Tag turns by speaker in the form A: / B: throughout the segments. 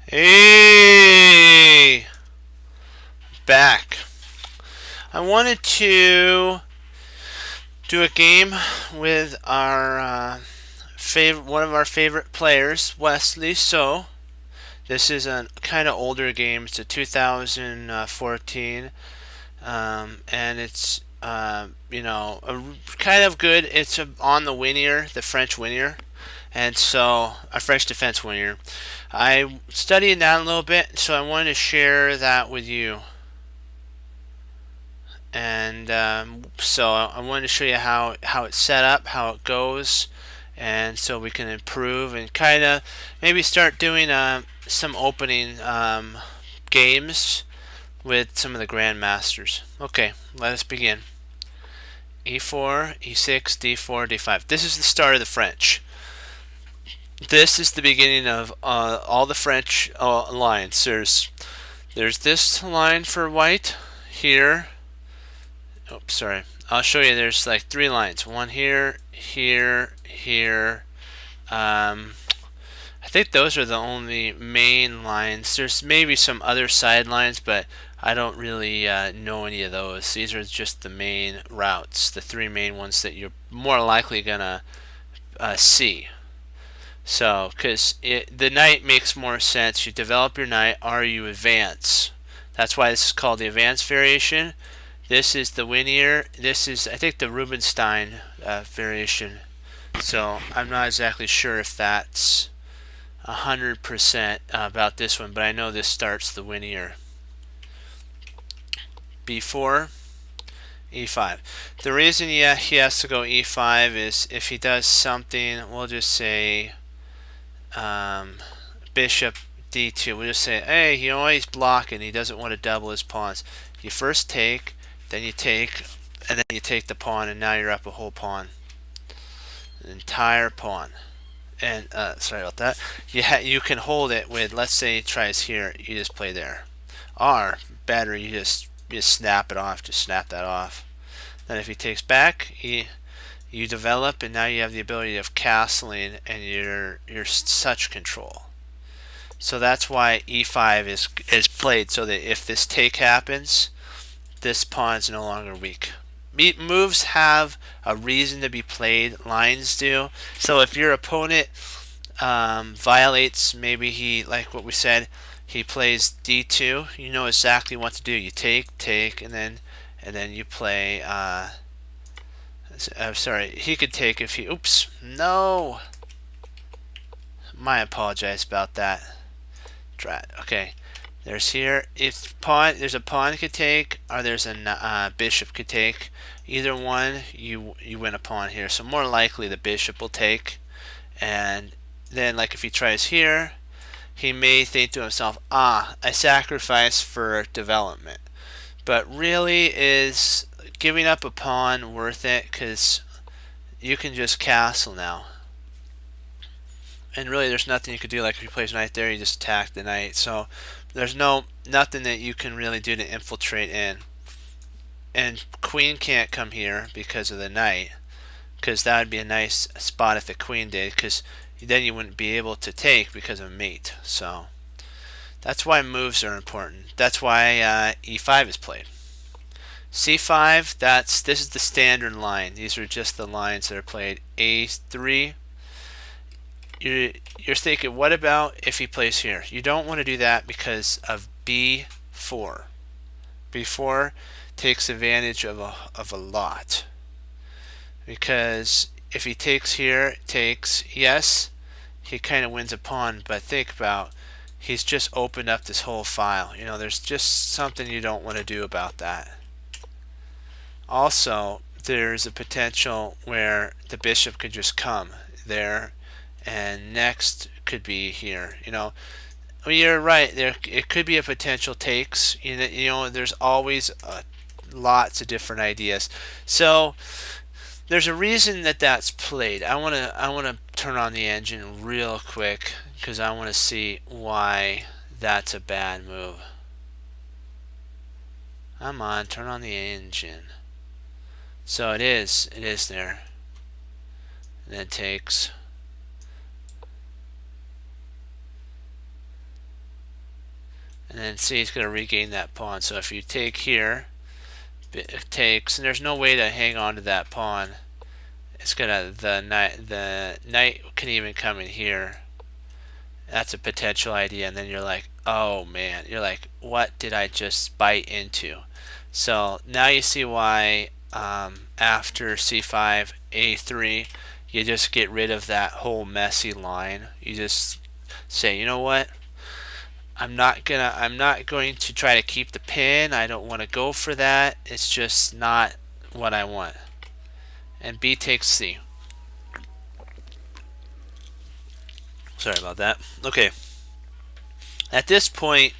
A: Hey, back. I wanted to do a game with our one of our favorite players, Wesley. So this is a kind of older game. It's a 2014, and it's kind of good. It's on the Winier, the French Winier, and so a French defense Winier. I studied that a little bit, so I wanted to share that with you. And so I wanted to show you how it's set up, how it goes, and so we can improve and kind of maybe start doing some opening games with some of the grandmasters. Okay, let us begin. E4, E6, D4, D5. This is the start of the French. This is the beginning of all the French lines. There's this line for white here. Oh, sorry. I'll show you. There's like three lines. One here, here, here. I think those are the only main lines. There's maybe some other side lines, but I don't really know any of those. These are just the main routes, the three main ones that you're more likely gonna see. So, because the knight makes more sense. You develop your knight, or you advance. That's why this is called the advanced variation. This is the Winier. This is, I think, the Rubinstein variation. So I'm not exactly sure if that's 100% about this one, but I know this starts the Winier. B4, E5. The reason he has to go E5 is if he does something, we'll just say bishop D2. We'll just say, hey, he's blocking. He doesn't want to double his pawns. You first take, then you take, and then you take the pawn, and now you're up a whole pawn, an entire pawn. And sorry about that. You can hold it with, let's say he tries here, you just play there. Or better, you just snap it off, just snap that off. Then if he takes back, you develop, and now you have the ability of castling, and you're such control. So that's why E5 is played, so that if this take happens, this pawn is no longer weak. Moves have a reason to be played, lines do. So if your opponent violates, maybe he, like what we said, he plays D2, you know exactly what to do. You take, and then you play sorry, he could take if he, oops, no, my apologize about that. Okay, there's here, if pawn, there's a pawn could take, or there's a bishop could take. Either one, you win a pawn here. So more likely the bishop will take, and then like if he tries here, he may think to himself, I sacrifice for development. But really, is giving up a pawn worth it? Because you can just castle now. And really there's nothing you could do. Like if you place knight there, you just attack the knight. So there's nothing that you can really do to infiltrate in. And queen can't come here because of the knight, because that would be a nice spot if the queen did, because then you wouldn't be able to take because of mate. So that's why moves are important. That's why E5 is played. C5, this is the standard line. These are just the lines that are played. A3, you're thinking, what about if he plays here? You don't want to do that because of B4. B4 takes advantage of a lot, because if he takes here, yes, he kind of wins a pawn, but think about, he's just opened up this whole file. There's just something you don't want to do about that. Also, there's a potential where the bishop could just come there, and next could be here. You're right. It could be a potential takes. There's always lots of different ideas. So there's a reason that that's played. I want to turn on the engine real quick because I want to see why that's a bad move. Come on, turn on the engine. So it is there. And then takes. And then see, he's going to regain that pawn. So if you take here, it takes, and there's no way to hang on to that pawn. It's gonna, the knight can even come in here. That's a potential idea. And then you're like, oh man, you're like, what did I just bite into? So now you see why after c5, a3, you just get rid of that whole messy line. You just say, you know what? I'm not going to try to keep the pin. I don't want to go for that. It's just not what I want. And b takes c. Sorry about that. Okay. At this point,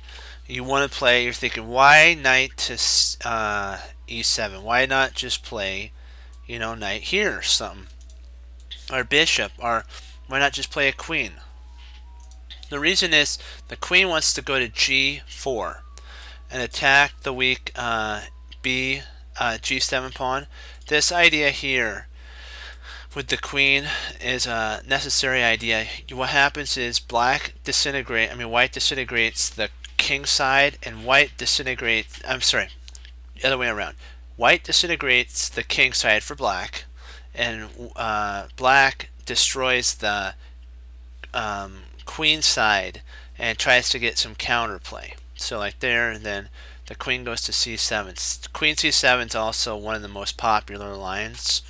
A: you want to play, you're thinking, why knight to e7? Why not just play, you know, knight here or something? Or bishop, or why not just play a queen? The reason is the queen wants to go to g4 and attack the weak g7 pawn. This idea here with the queen is a necessary idea. What happens is white disintegrates the king side, and white disintegrates, the other way around. White disintegrates the king side for black, and black destroys the queen side and tries to get some counterplay. So like there, and then the queen goes to c7. Queen c7 is also one of the most popular lines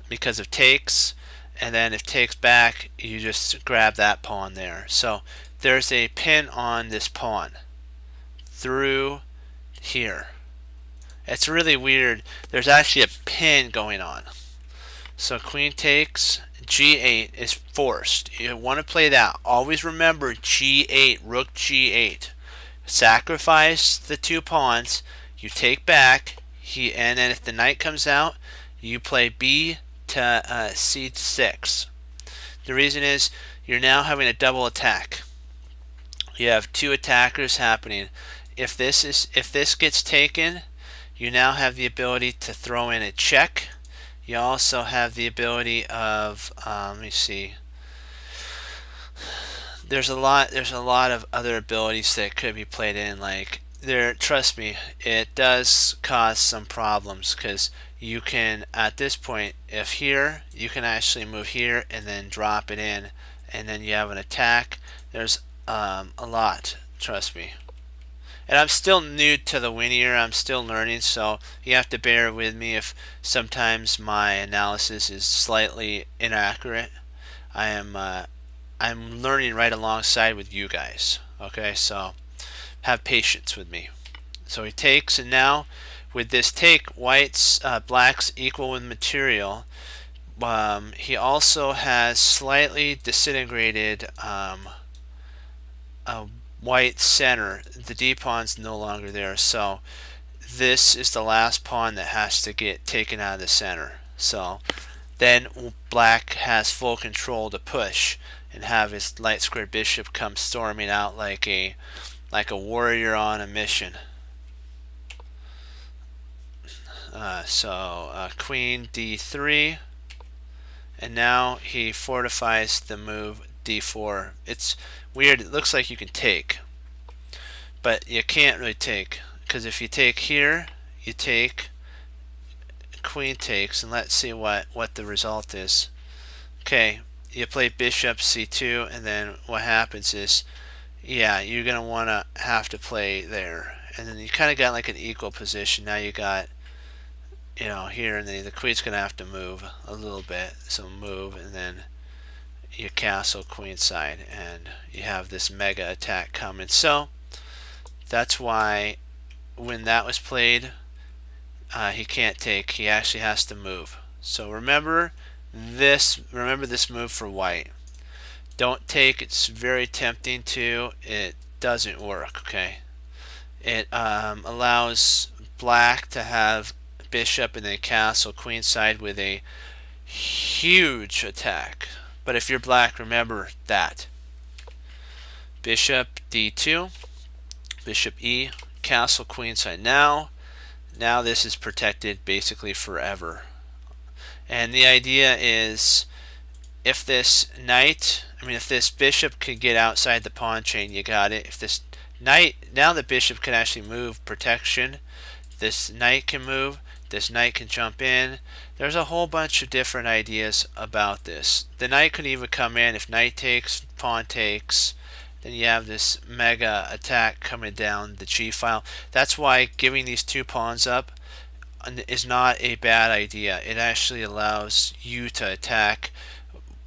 A: because of takes, and then if takes back, you just grab that pawn there. So there's a pin on this pawn through here. It's really weird. There's actually a pin going on. So queen takes, g8 is forced. You want to play that. Always remember g8, rook g8. Sacrifice the two pawns. You take back. And then if the knight comes out, you play b to c6. The reason is you're now having a double attack. You have two attackers happening. If this gets taken, you now have the ability to throw in a check. You also have the ability of let me see. There's a lot of other abilities that could be played in. Like trust me, it does cause some problems because you can, at this point, if here, you can actually move here and then drop it in, and then you have an attack. There's a lot, trust me. And I'm still new to the Winier. I'm still learning, so you have to bear with me if sometimes my analysis is slightly inaccurate. I'm learning right alongside with you guys. Okay, so have patience with me. So he takes, and now with this take, black's equal with material. He also has slightly disintegrated white center. The d pawn's no longer there, so this is the last pawn that has to get taken out of the center. So then black has full control to push and have his light square bishop come storming out like a warrior on a mission. Queen d3, and now he fortifies the move d4. It's weird. It looks like you can take, but you can't really take, because if you take here, you take, queen takes, and let's see what the result is. Okay, you play bishop c2, and then what happens is, yeah, you're gonna want to have to play there, and then you kind of got like an equal position. Now you got, you know, here, and then the queen's gonna have to move a little bit, so move, and then you castle queenside, and you have this mega attack coming. So that's why when that was played, he can't take. He actually has to move. So remember this move for white. Don't take. It's very tempting to. It doesn't work. Okay. It allows black to have bishop and then castle queenside with a huge attack. But if you're black, remember that. Bishop d2, bishop e, castle queenside. Now this is protected basically forever. And the idea is, if this bishop could get outside the pawn chain, you got it. If this Knight, now the bishop can actually move protection. This knight can move. This knight can jump in. There's a whole bunch of different ideas about this. The knight could even come in if knight takes, pawn takes. Then you have this mega attack coming down the g file. That's why giving these two pawns up is not a bad idea. It actually allows you to attack.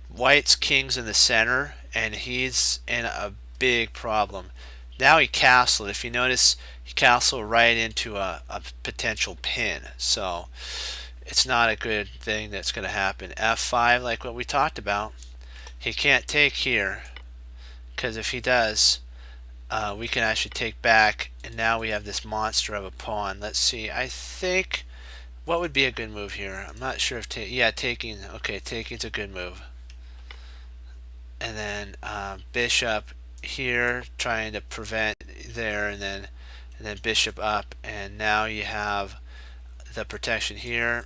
A: White's king's in the center, and he's in a big problem. Now he castled. If you notice, he castled right into a potential pin. So it's not a good thing that's going to happen. F5, like what we talked about. He can't take here, because if he does, we can actually take back, and now we have this monster of a pawn. Let's see. I think what would be a good move here? I'm not sure if taking. Okay, taking's a good move. And then bishop here, trying to prevent there, and then bishop up, and now you have the protection here.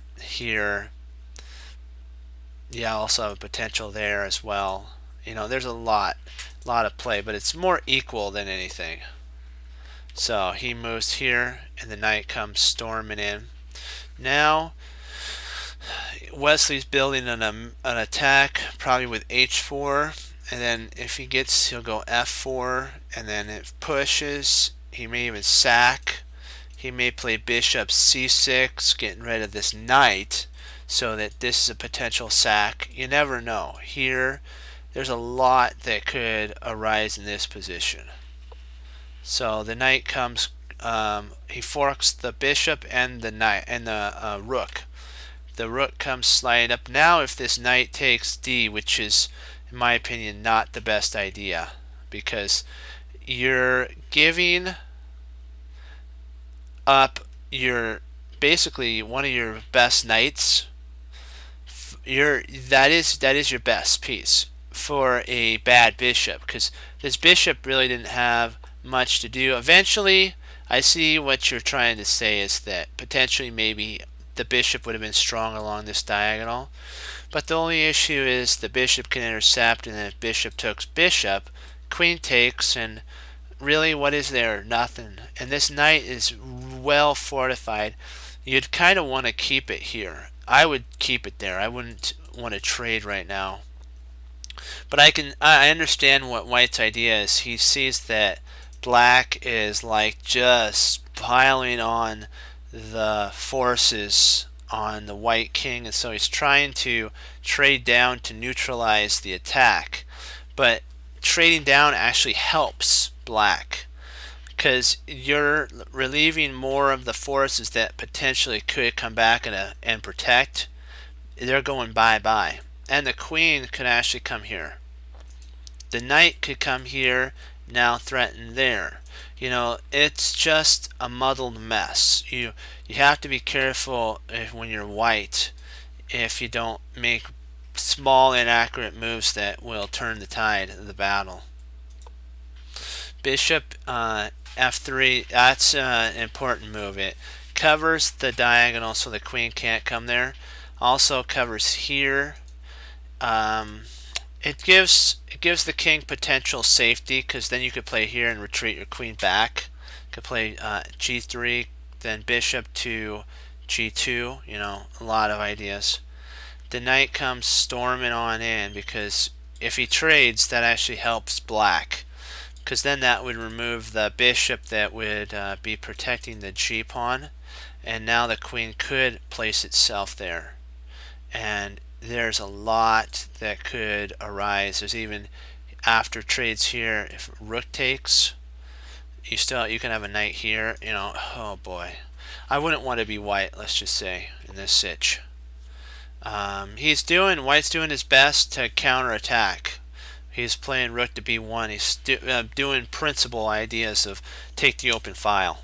A: Yeah, also have a potential there as well. You know, there's a lot of play, but it's more equal than anything. So he moves here, and the knight comes storming in. Now Wesley's building an attack, probably with h4, and then if he gets, he'll go f4, and then it pushes. He may even sack. He may play bishop c6, getting rid of this knight, so that this is a potential sack. You never know. Here, there's a lot that could arise in this position. So the knight comes, he forks the bishop and the knight and the rook. The rook comes sliding up. Now if this knight takes d, which is, in my opinion, not the best idea, because you're giving up your, basically one of your best knights. That is your best piece for a bad bishop, because this bishop really didn't have much to do. Eventually, I see what you're trying to say is that potentially maybe the bishop would have been strong along this diagonal, but the only issue is the bishop can intercept, and then if bishop takes bishop, queen takes, and really what is there? Nothing. And this knight is well fortified. You'd kind of want to keep it here. I would keep it there. I wouldn't want to trade right now. But I understand what White's idea is. He sees that black is like just piling on the forces on the white king, and so he's trying to trade down to neutralize the attack. But trading down actually helps black, because you're relieving more of the forces that potentially could come back and protect. They're going bye-bye. And the queen could actually come here. The knight could come here, now threaten there. You know, it's just a muddled mess. You have to be careful when you're white, if you don't make small inaccurate moves that will turn the tide of the battle. Bishop f3, that's an important move. It covers the diagonal so the queen can't come there. Also covers here. It gives the king potential safety, because then you could play here and retreat your queen back. You could play g3, then bishop to g2. You know, a lot of ideas. The knight comes storming on in, because if he trades, that actually helps black, because then that would remove the bishop that would be protecting the g pawn, and now the queen could place itself there. And there's a lot that could arise. There's even after trades here, if rook takes, you can have a knight here. You know, oh boy, I wouldn't want to be white, let's just say, in this sitch. White's doing his best to counterattack. He's playing rook to b1. He's doing principal ideas of take the open file.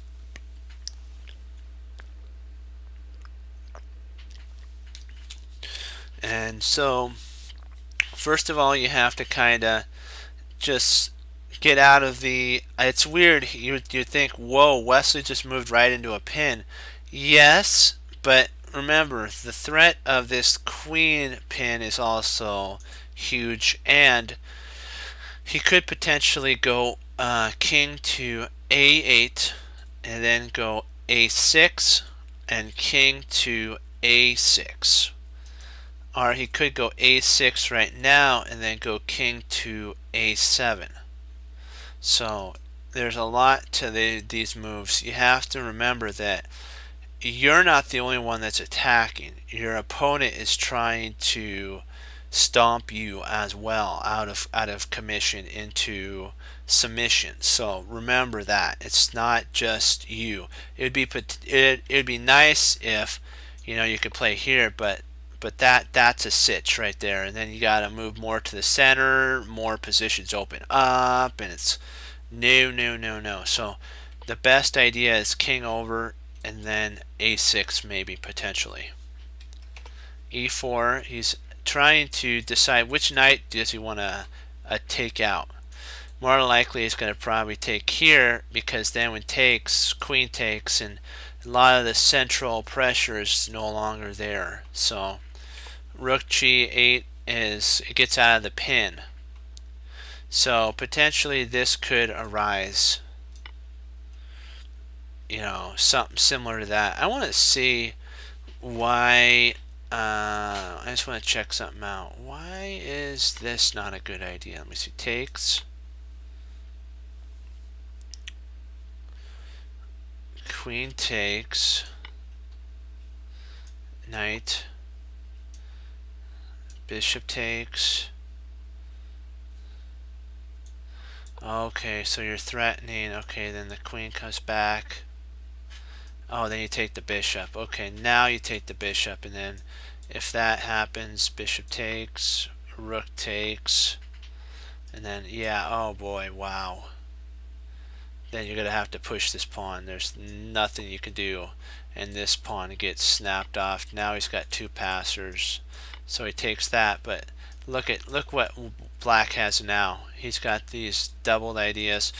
A: And so, first of all, you have to kind of just get out of the... It's weird. You think, whoa, Wesley just moved right into a pin. Yes, but remember, the threat of this queen pin is also huge, and he could potentially go king to a8 and then go a6 and king to a6. Or he could go a6 right now and then go king to a7. So there's a lot to these moves. You have to remember that you're not the only one that's attacking. Your opponent is trying to stomp you as well out of commission into submission. So remember that it's not just you. It'd be nice if you could play here, but that's a sitch right there, and then you got to move more to the center, more positions open up, and it's no. So the best idea is king over and then a6 maybe potentially. e4, he's trying to decide which knight does he want to take out. More likely he's going to probably take here, because then when takes, queen takes, and a lot of the central pressure is no longer there. So rook g8 it gets out of the pin. So potentially this could arise. Something similar to that. I want to see why. I just want to check something out. Why is this not a good idea? Let me see. Takes. Queen takes. Knight. Bishop takes. Okay, so you're threatening. Okay, then the queen comes back. Oh, then you take the bishop. Okay, now you take the bishop, and then if that happens, bishop takes, rook takes, and then, yeah, oh boy, wow. Then you're going to have to push this pawn. There's nothing you can do, and this pawn gets snapped off. Now he's got two passers, so he takes that, but look what black has now. He's got these doubled ideas.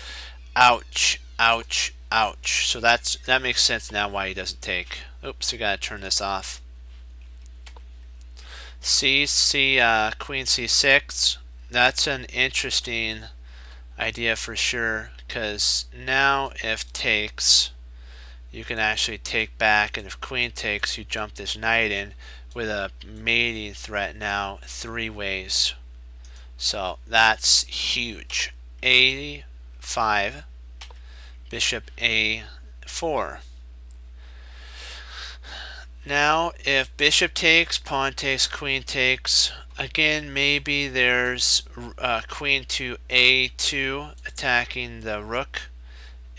A: Ouch, ouch, ouch. So that makes sense now why he doesn't take. Oops, we gotta turn this off. Queen c6. That's an interesting idea for sure, because now if takes, you can actually take back, and if queen takes, you jump this knight in with a mating threat now 3 ways. So that's huge. a5, bishop a4. Now if bishop takes, pawn takes, queen takes, again maybe there's queen to a2 attacking the rook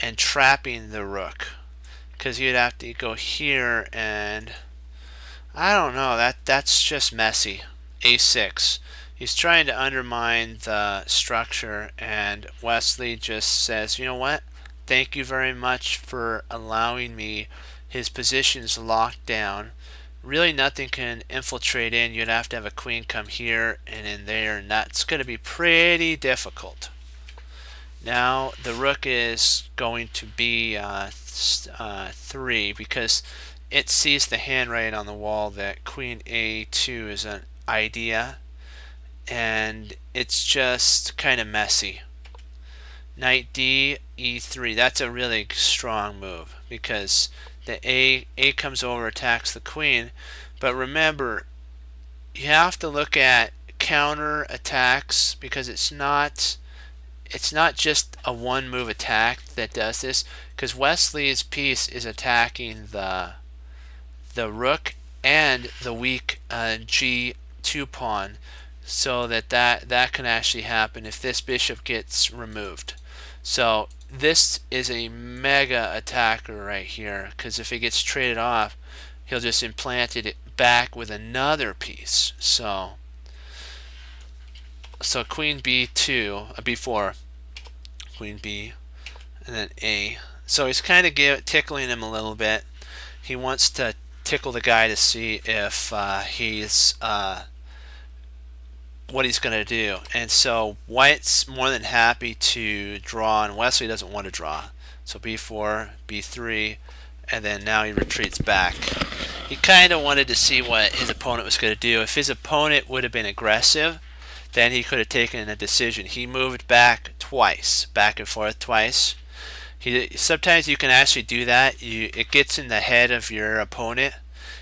A: and trapping the rook, because you'd have to go here, and I don't know, that's just messy. a6. He's trying to undermine the structure, and Wesley just says, you know what? Thank you very much for allowing me. His position's locked down. Really nothing can infiltrate in. You'd have to have a queen come here and in there, and that's going to be pretty difficult. Now the rook is going to be 3, because it sees the handwriting on the wall that queen a2 is an idea, and it's just kind of messy. Knight d e3. That's a really strong move, because the a comes over, attacks the queen. But remember, you have to look at counter attacks, because it's not just a one move attack that does this, because Wesley's piece is attacking the rook and the weak g2 pawn, so that can actually happen if this bishop gets removed. So this is a mega attacker right here, because if it gets traded off, he'll just implant it back with another piece. So queen b2, b4, queen b, and then a. So he's kind of tickling him a little bit. He wants to tickle the guy to see if he's what he's going to do. And so white's more than happy to draw, and Wesley doesn't want to draw. So b4, b3, and then now he retreats back. He kind of wanted to see what his opponent was going to do. If his opponent would have been aggressive, then he could have taken a decision. He moved back twice, back and forth twice, Sometimes you can actually do that. It gets in the head of your opponent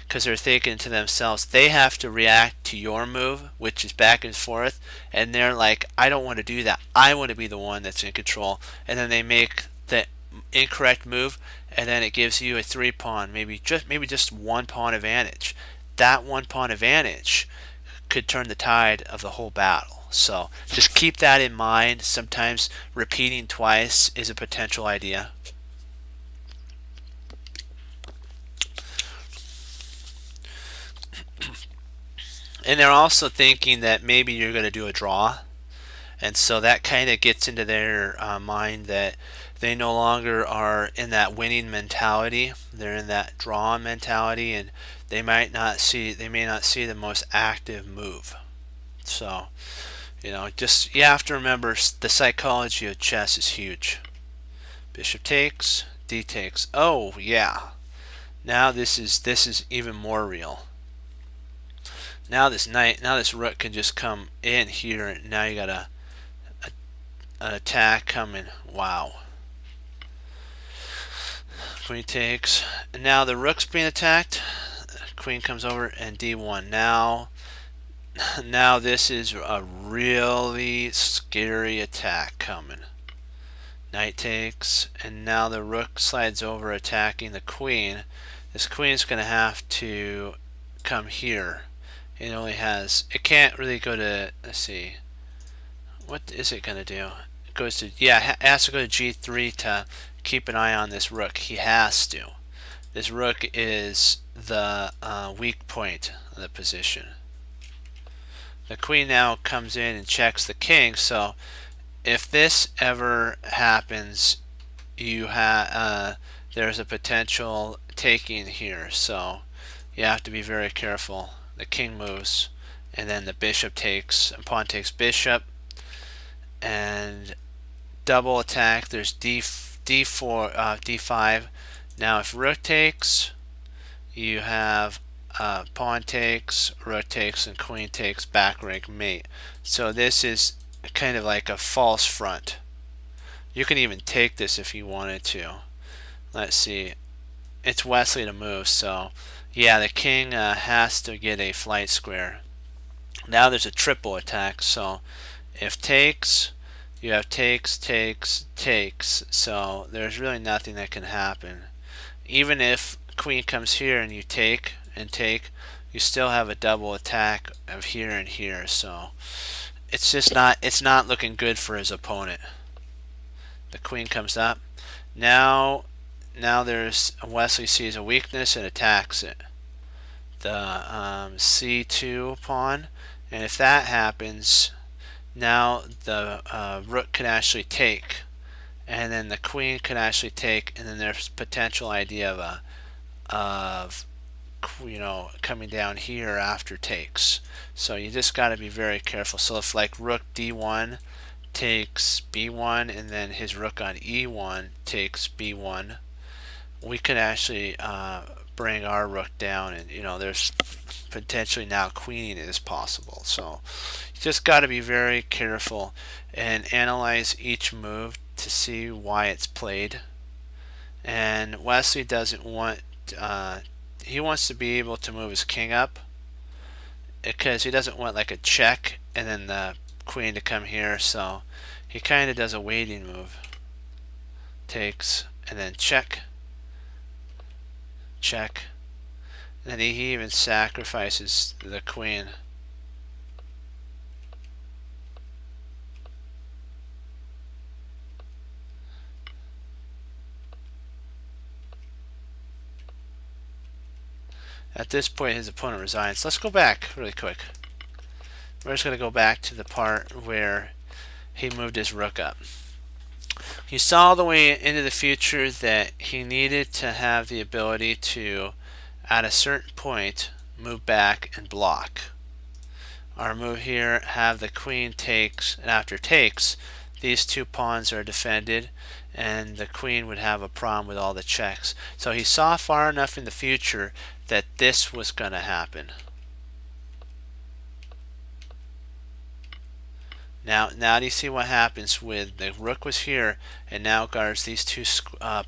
A: because they're thinking to themselves they have to react to your move, which is back and forth, and they're like, I don't want to do that. I want to be the one that's in control. And then they make the incorrect move, and then it gives you a 3-pawn, maybe just 1-pawn advantage. That 1-pawn advantage could turn the tide of the whole battle. So just keep that in mind. Sometimes repeating twice is a potential idea. And they're also thinking that maybe you're going to do a draw. And so that kind of gets into their mind that they no longer are in that winning mentality. They're in that draw mentality, and they may not see the most active move. So, just you have to remember the psychology of chess is huge. Bishop takes, d takes. Oh yeah. Now this is even more real. Now this rook can just come in here, and now you got an attack coming. Wow. Queen takes, and now the rook's being attacked. Queen comes over and d1. Now this is a really scary attack coming. Knight takes, and now the rook slides over attacking the queen. This queen's going to have to come here. It can't really go to, let's see, what is it going to do? It goes to, it has to go to g3 to keep an eye on this rook. He has to. This rook is the weak point of the position. The queen now comes in and checks the king, so if this ever happens, there's a potential taking here, so you have to be very careful. The king moves, and then the bishop takes, and pawn takes bishop, and double attack. There's d4, d5. Now if rook takes, you have pawn takes, rook takes, and queen takes, back rank mate. So this is kind of like a false front. You can even take this if you wanted to. Let's see. It's Wesley to move, so yeah, the king has to get a flight square. Now there's a triple attack, so if takes, you have takes, takes, takes, so there's really nothing that can happen. Even if queen comes here and you take and take, you still have a double attack of here and here, so it's not looking good for his opponent. The queen comes up. Now there's Wesley sees a weakness and attacks it. The c2 pawn, and if that happens, now the rook can actually take, and then the queen can actually take, and then there's potential idea of coming down here after takes. So you just got to be very careful. So if like rook d1 takes b1, and then his rook on e1 takes b1, we could actually bring our rook down, and there's potentially now queening is possible. So you just got to be very careful and analyze each move to see why it's played. And Wesley doesn't want he wants to be able to move his king up, because he doesn't want like a check and then the queen to come here, so he kind of does a waiting move. Takes, and then check, check, and then he even sacrifices the queen. At this point his opponent resigns. Let's go back really quick. We're just going to go back to the part where he moved his rook up. He saw all the way into the future that he needed to have the ability to, at a certain point, move back and block. Our move here, have the queen takes, and after takes, these two pawns are defended, and the queen would have a problem with all the checks. So he saw far enough in the future that this was going to happen. Now do you see what happens with the rook was here and now guards these two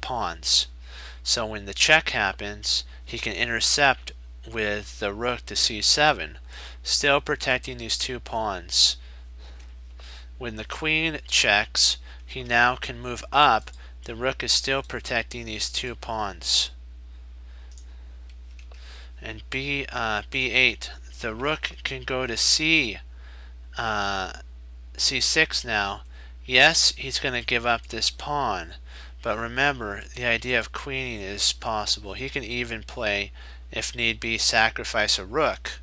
A: pawns. So when the check happens, he can intercept with the rook to c7, still protecting these two pawns. When the queen checks, he now can move up. The rook is still protecting these two pawns. And b8, the rook can go to c6 now. Yes, he's going to give up this pawn, but remember, the idea of queening is possible. He can even play, if need be, sacrifice a rook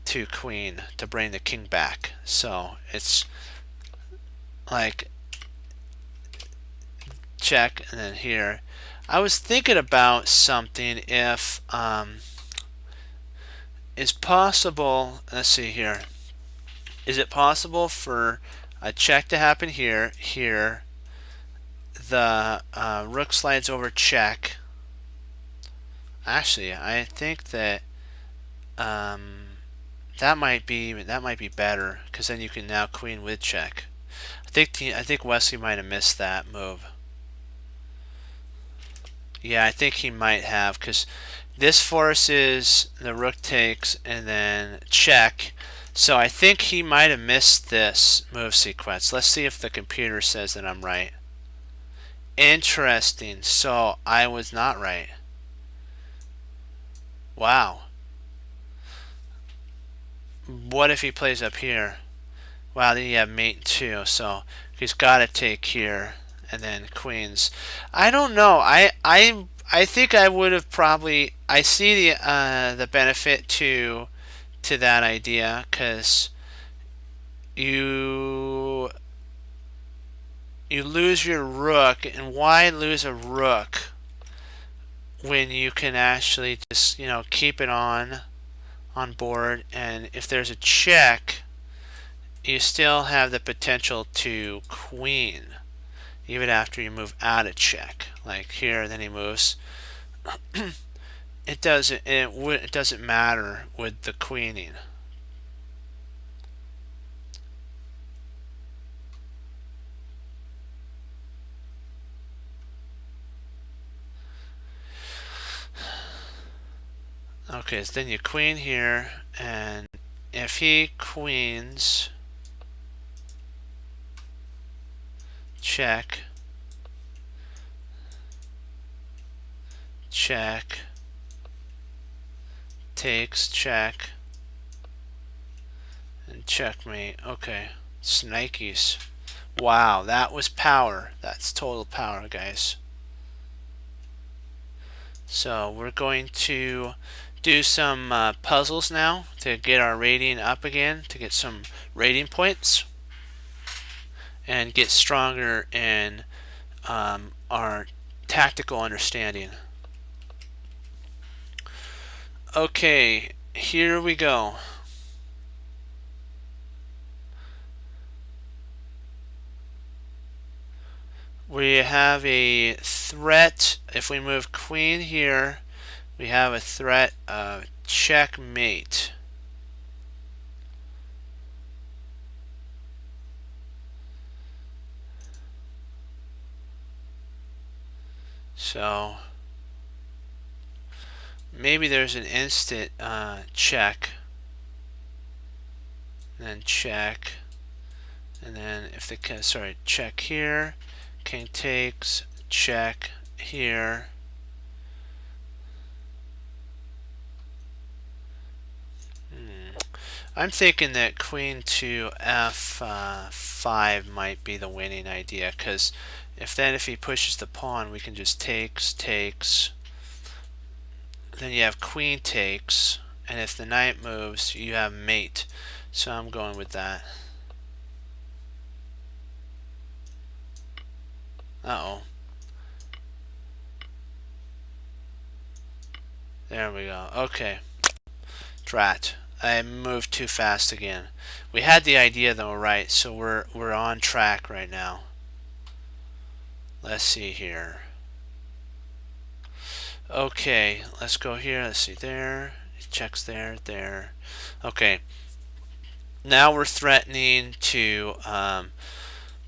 A: to queen to bring the king back. So it's like check, and then here I was thinking about something. If is possible, let's see here, is it possible for a check to happen here, the rook slides over check. Actually, I think that that might be better, because then you can now queen with check. I think Wesley might have missed that move. Yeah, I think he might have, because this forces the rook takes and then check. So I think he might have missed this move sequence. Let's see if the computer says that I'm right. Interesting. So I was not right. Wow. What if he plays up here? Wow, then you have mate 2. So he's got to take here and then queens. I don't know. I think I would have probably. I see the benefit to that idea, because you lose your rook, and why lose a rook when you can actually just keep it on board, and if there's a check, you still have the potential to queen even after you move out of check. Like here, then he moves. It doesn't matter with the queening. Okay, so then you queen here, and if he queens, check, check, takes, check, and checkmate. Okay, Snikes. Wow, that was power. That's total power, guys. So we're going to do some puzzles now to get our rating up again, to get some rating points and get stronger in our tactical understanding. Okay, here we go. We have a threat. If we move queen here, we have a threat of checkmate. So maybe there's an instant check, and then check, and then if the check here, king takes, check here. I'm thinking that queen to f5 might be the winning idea, because if he pushes the pawn, we can just takes. Then you have queen takes, and if the knight moves, you have mate. So I'm going with that. Uh-oh. There we go. Okay. Drat. I moved too fast again. We had the idea though right, so we're on track right now. Let's see here. Okay, let's go here. Let's see there. Checks there. Okay. now we're threatening to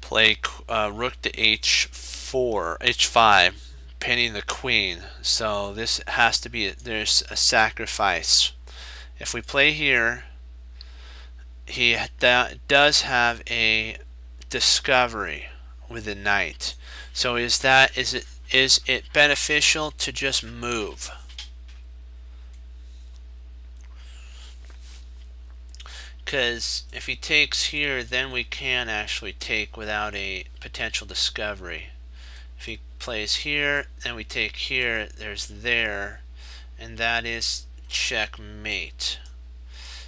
A: play rook to h4, h5, pinning the queen. So this has to be, there's a sacrifice. If we play here, he does have a discovery with the knight. So is it beneficial to just move? Because if he takes here, then we can actually take without a potential discovery. If he plays here and we take here, there's there, and that is checkmate.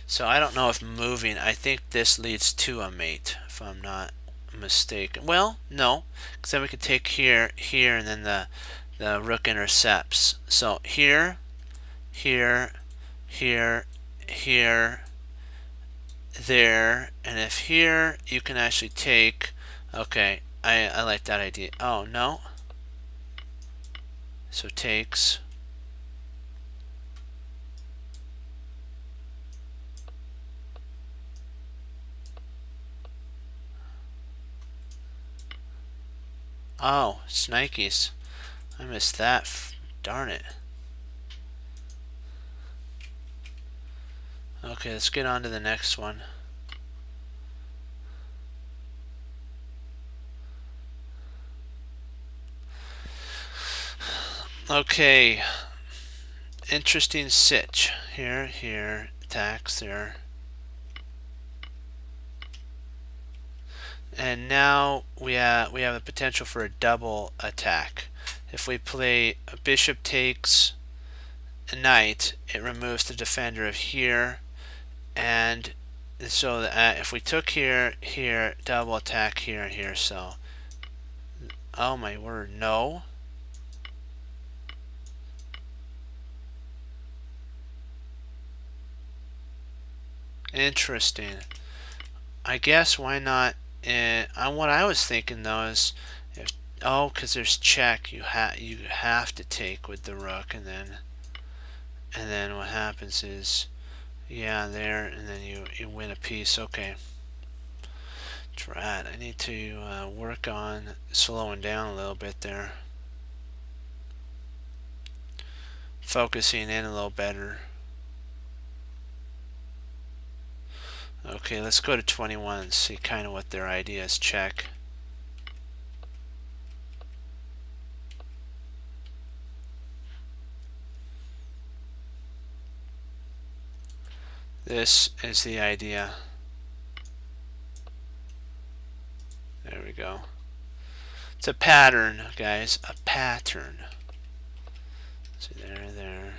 A: So I don't know if moving, I think this leads to a mate, if I'm not mistaken. Well, no, because then we could take here, here, and then the rook intercepts. So here, here, here, here, there, and if here you can actually take, okay, I like that idea. Oh, no. So takes. Oh, Snikes. I missed that. Darn it. Okay, let's get on to the next one. Okay. Interesting sitch. Here, here, attacks there. And now we have the potential for a double attack. If we play a bishop takes a knight, it removes the defender of here, and so if we took here, here, double attack here and here. So, oh my word, no. Interesting. I guess why not? What I was thinking though is, because there's check, you have to take with the rook, and then what happens is, yeah, there, and then you win a piece. Okay. Drat, I need to work on slowing down a little bit there. Focusing in a little better. Okay, let's go to 21 and see kind of what their idea is. Check. This is the idea. There we go. It's a pattern, guys. A pattern. See there, there.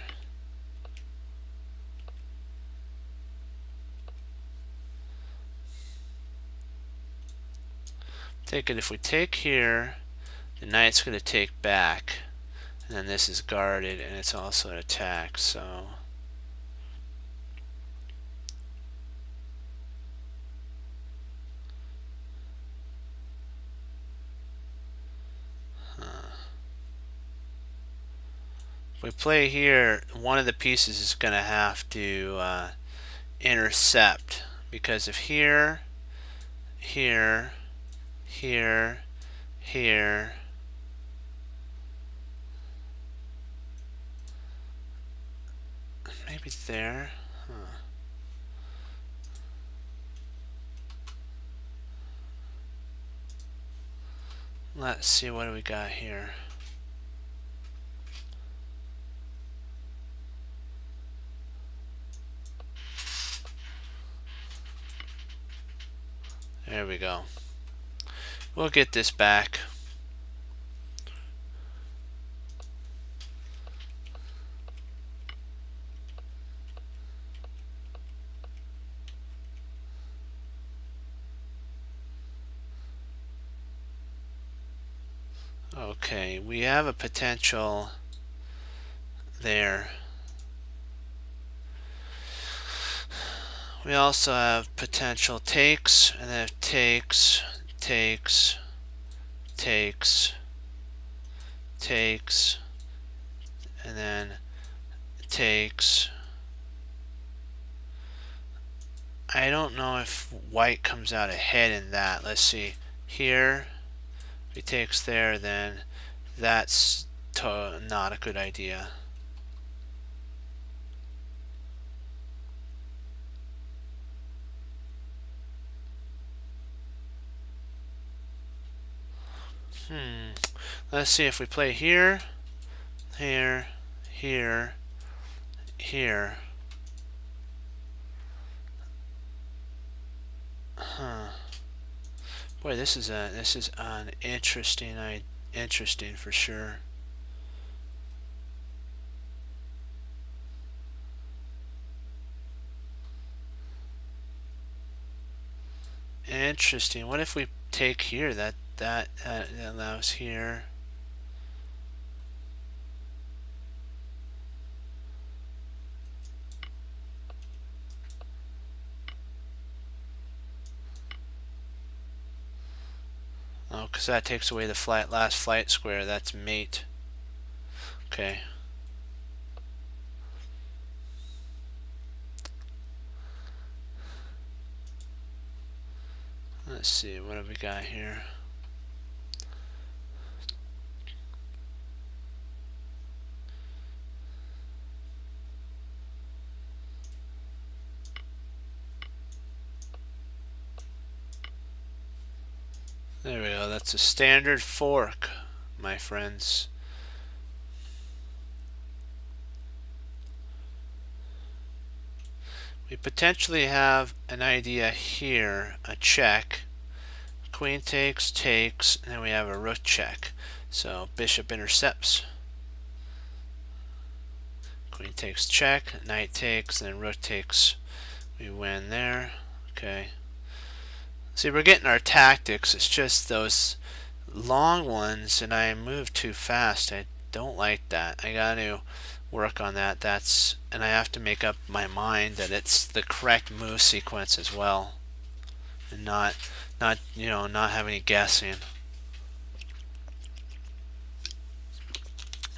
A: Take it. If we take here, the knight's going to take back, and then this is guarded, and it's also an attack. So. If we play here, one of the pieces is going to have to intercept, because if here, here, here, here, maybe there. Let's see, what do we got here? There we go. We'll get this back. Okay, we have a potential there. We also have potential takes, and then takes, takes, takes, takes, and then takes. I don't know if white comes out ahead in that. Let's see. Here, if he takes there, then that's not a good idea. Let's see if we play here, here, here, here. Boy, this is an interesting for sure. Interesting. What if we take here? That allows here. Oh, because that takes away the last flight square. That's mate. Okay. Let's see, what have we got here? There we go, that's a standard fork, my friends. We potentially have an idea here, a check. Queen takes, and then we have a rook check. So bishop intercepts. Queen takes check, knight takes, and then rook takes. We win there. Okay. See, we're getting our tactics. It's just those long ones, and I move too fast. I don't like that. I got to work on that. And I have to make up my mind that it's the correct move sequence as well, and not have any guessing.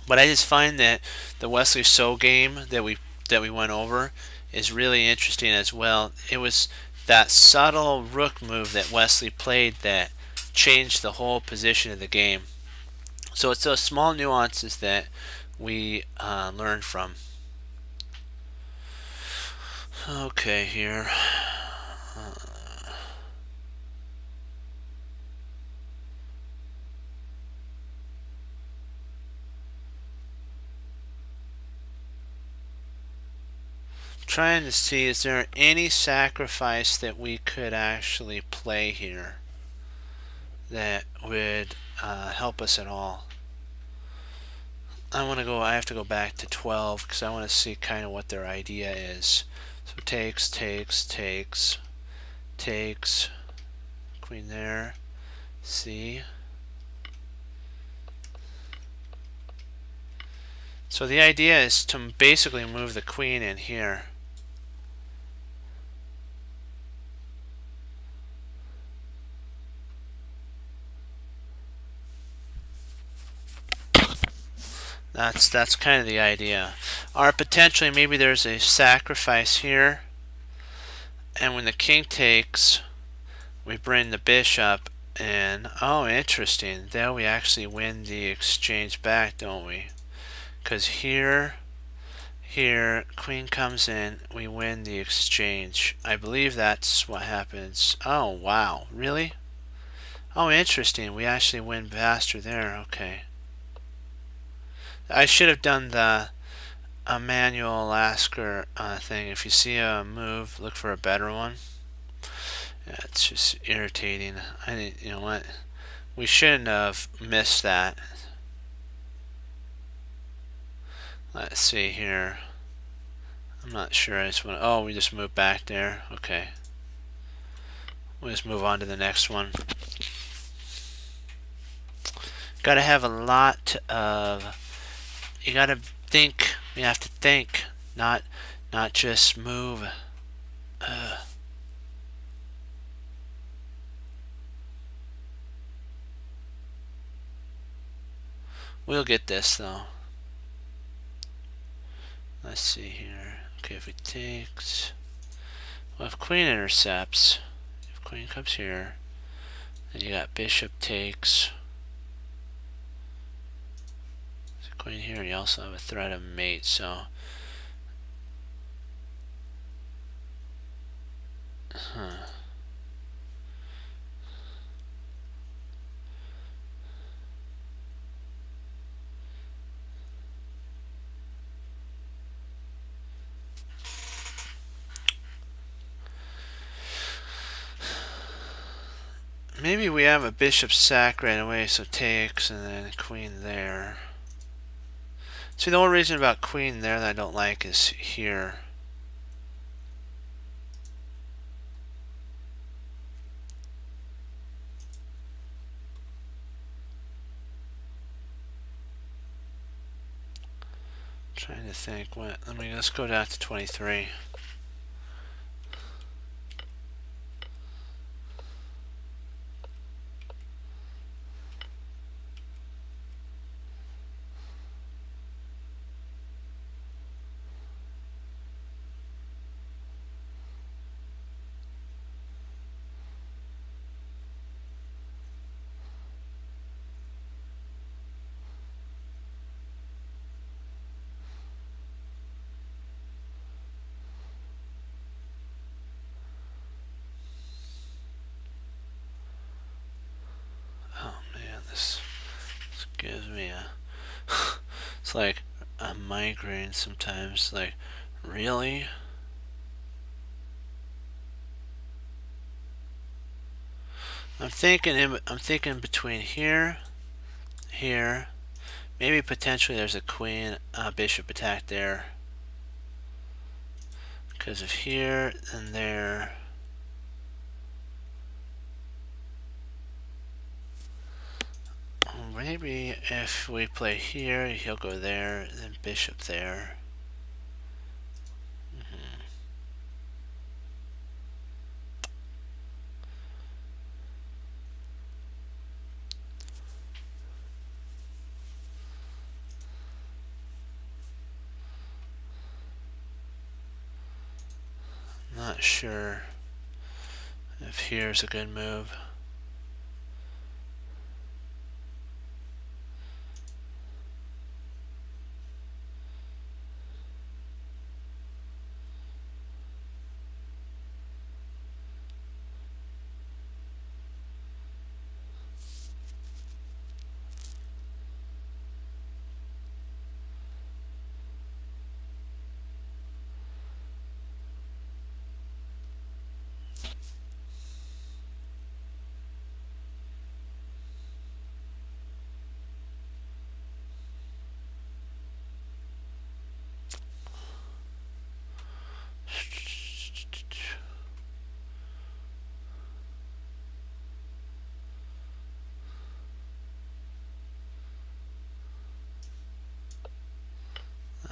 A: But I just find that the Wesley So game that we went over is really interesting as well. It was that subtle rook move that Wesley played that changed the whole position of the game. So it's those small nuances that we learn from. Okay, here. Trying to see, is there any sacrifice that we could actually play here that would help us at all? I have to go back to 12 because I want to see kind of what their idea is. So takes, queen there, C. So the idea is to basically move the queen in here. That's kind of the idea. Or potentially maybe there's a sacrifice here, and when the king takes, we bring the bishop, and oh, interesting. There we actually win the exchange back, don't we? Because here, queen comes in, we win the exchange. I believe that's what happens. Oh, wow. Really? Oh, interesting. We actually win faster there. Okay. I should have done the Emanuel Lasker thing. If you see a move, look for a better one. Yeah, it's just irritating. You know what? We shouldn't have missed that. Let's see here. I'm not sure. I just want. Oh, we just moved back there. Okay. We'll just move on to the next one. Got to have a lot of. You got to think. You have to think, not just move. We'll get this though. Let's see here. Okay, if it takes, Well, if queen intercepts, if queen comes here, then you got bishop takes. There's a queen here, and you also have a threat of mate, so. Maybe we have a bishop sack right away, so takes, and then queen there. See, the only reason about queen there that I don't like is here. Trying to think. What? Let's go down to 23. Oh man, this gives me a. It's like a migraine sometimes. Like, really? I'm thinking between here, here, maybe potentially there's a queen, bishop attack there. Because of here and there. Maybe if we play here, he'll go there, then bishop there. Not sure if here's a good move.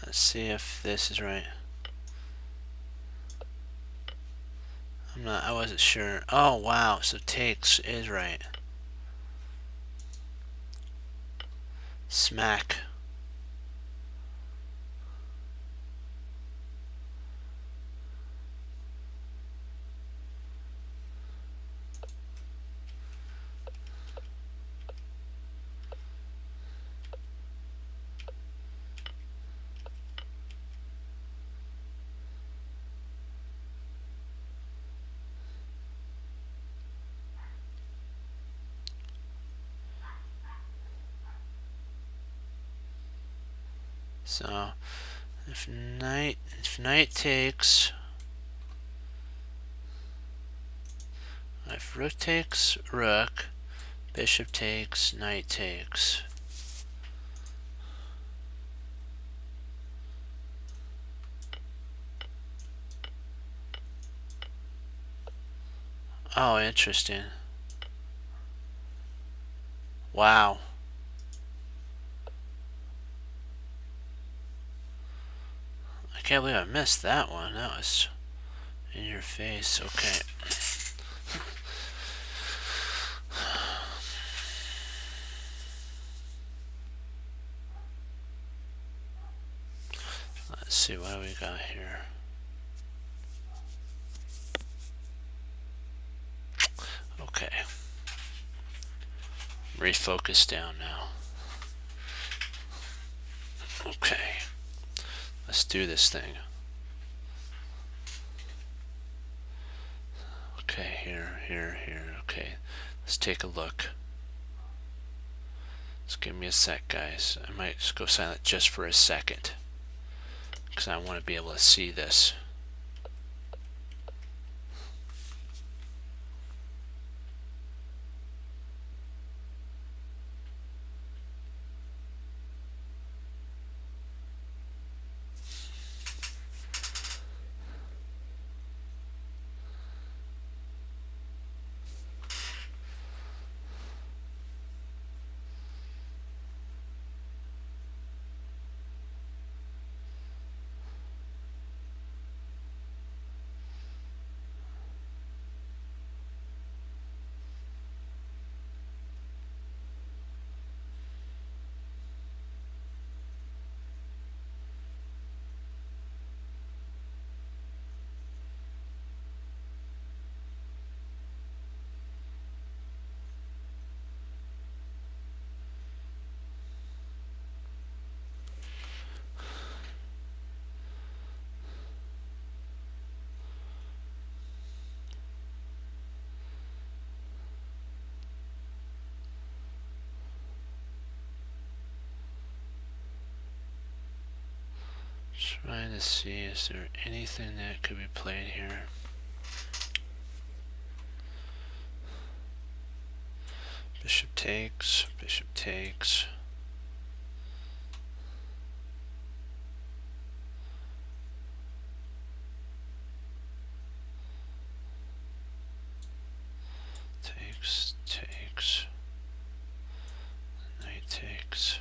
A: Let's see if this is right. I wasn't sure. Oh wow, so takes is right. Smack. So if knight takes, if rook takes rook, bishop takes, knight takes. Oh, interesting. Wow. I can't believe I missed that one. That was in your face. Okay. Let's see what we got here. refocus down now. Okay, let's do this thing. Okay, here. Okay, let's take a look. Just give me a sec, guys. I might just go silent just for a second because I want to be able to see this. Trying to see, is there anything that could be played here? Bishop takes, bishop takes. Takes. Knight takes.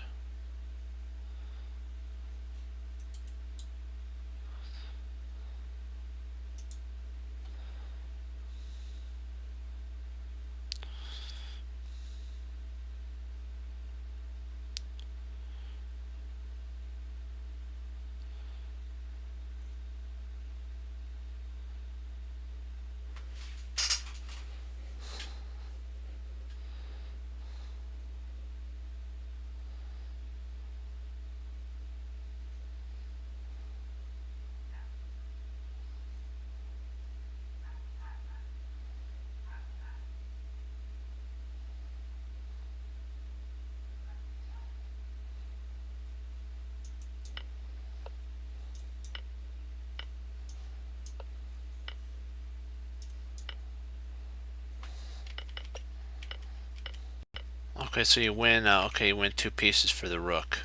A: Okay, so you win. Okay, you win 2 pieces for the rook.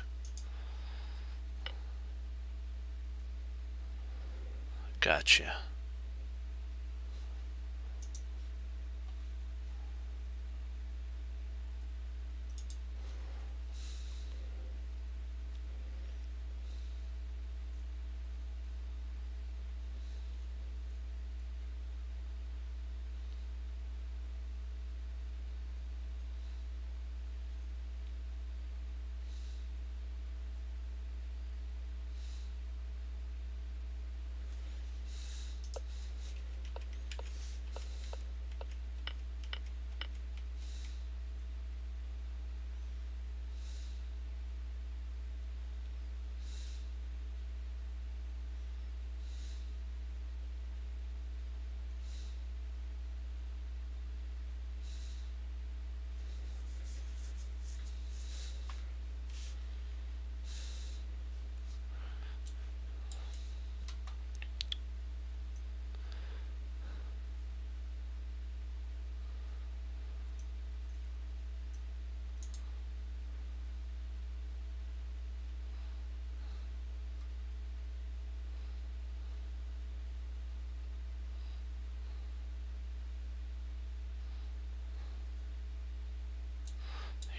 A: Gotcha.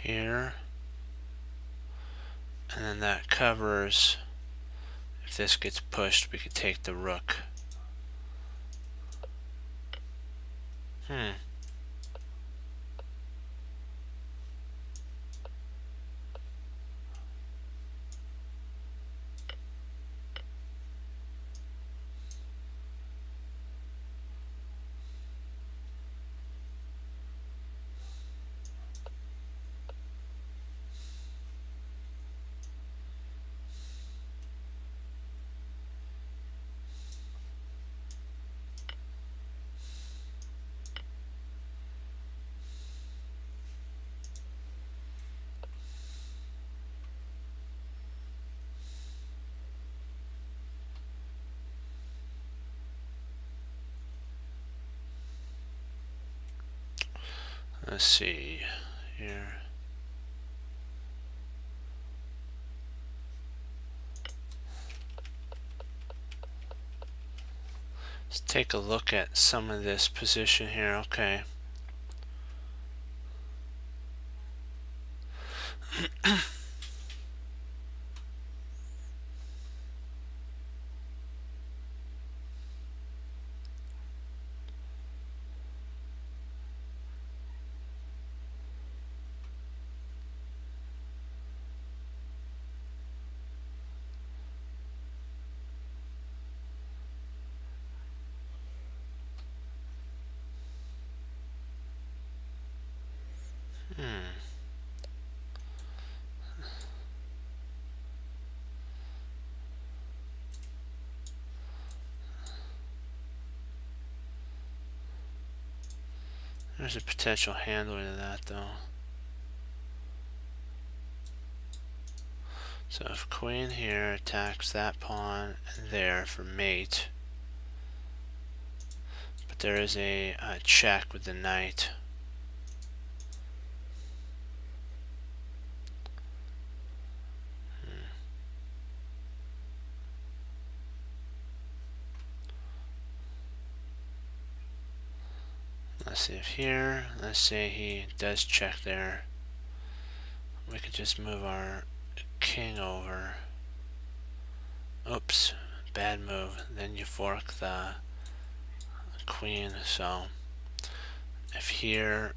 A: Here. And then that covers. If this gets pushed, we could take the rook. let's see here. Let's take a look at some of this position here. Okay. There's a potential handling of that though. So if queen here attacks that pawn there for mate, but there is a check with the knight. Let's see if here, let's say he does check there, we could just move our king over. Oops, bad move. Then you fork the queen. So if here,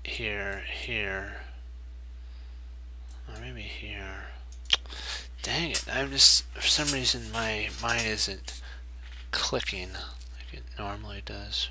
A: here, here, or maybe here. Dang it, I'm just, for some reason my mind isn't clicking like it normally does.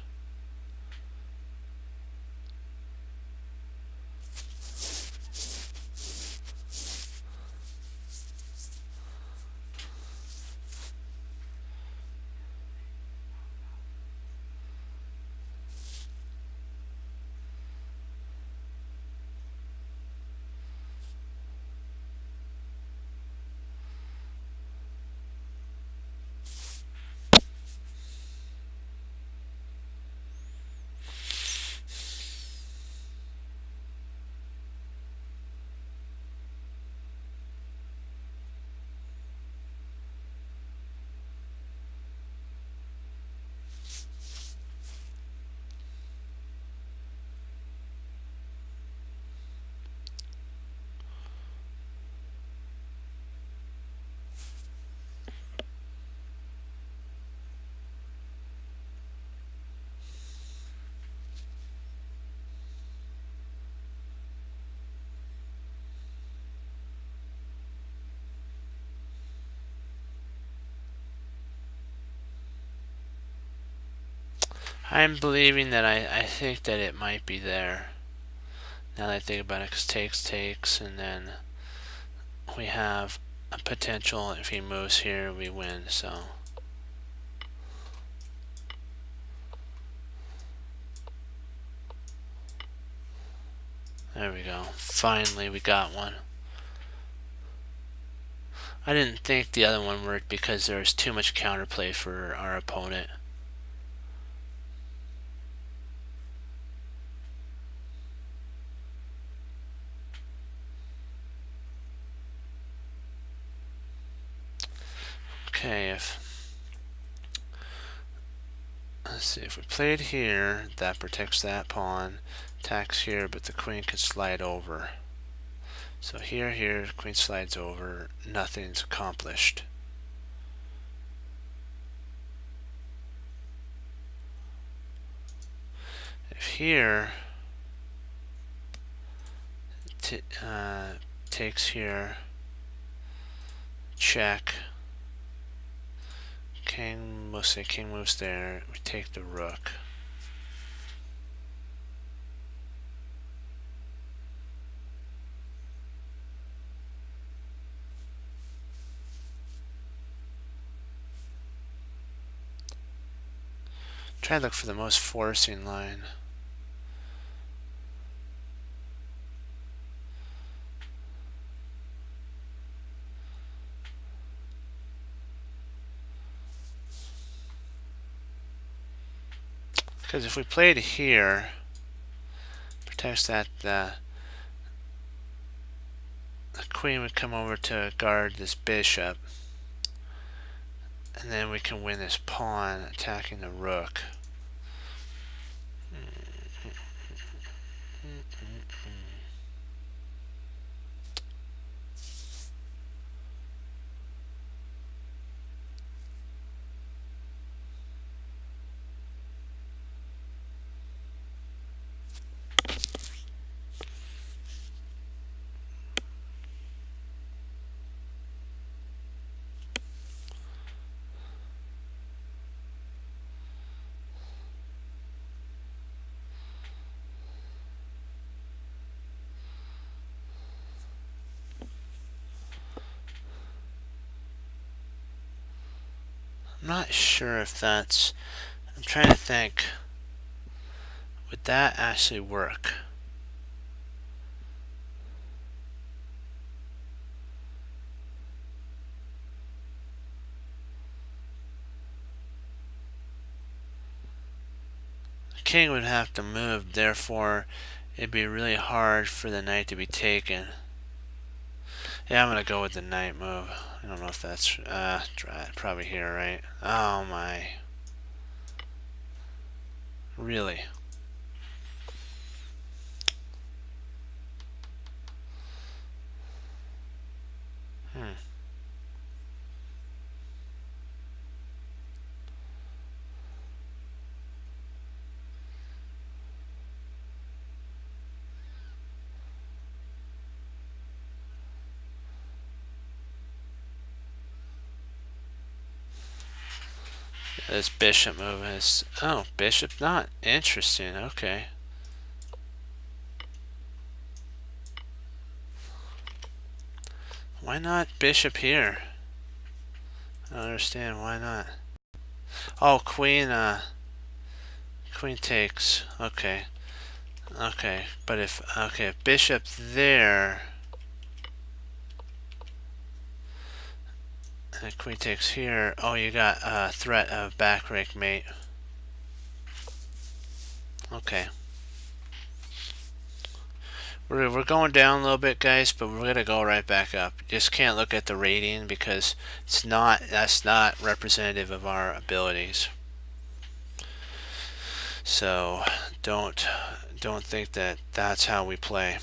A: I'm believing that I think that it might be there. Now that I think about it, because takes, and then we have a potential, if he moves here, we win, so. There we go. Finally, we got one. I didn't think the other one worked because there was too much counterplay for our opponent. Okay, let's see, if we played here, that protects that pawn, attacks here, but the queen can slide over. So here, queen slides over, nothing's accomplished. If here takes here, check, king moves there, we take the rook. Try to look for the most forcing line. Because if we played here, protects that the queen would come over to guard this bishop, and then we can win this pawn attacking the rook. I'm not sure if that's... I'm trying to think. Would that actually work? The king would have to move, therefore it'd be really hard for the knight to be taken. Yeah, I'm gonna go with the knight move. I don't know if that's probably here, right? Oh my. Really? This bishop move is... Oh, bishop not. Interesting, okay. Why not bishop here? I don't understand, why not? Oh, queen, queen takes. Okay. Okay, but if... Okay, if bishop there... And queen takes here. Oh, you got a threat of back rake mate. Okay. We're going down a little bit, guys, but we're gonna go right back up. You just can't look at the rating because that's not representative of our abilities. So don't think that that's how we play.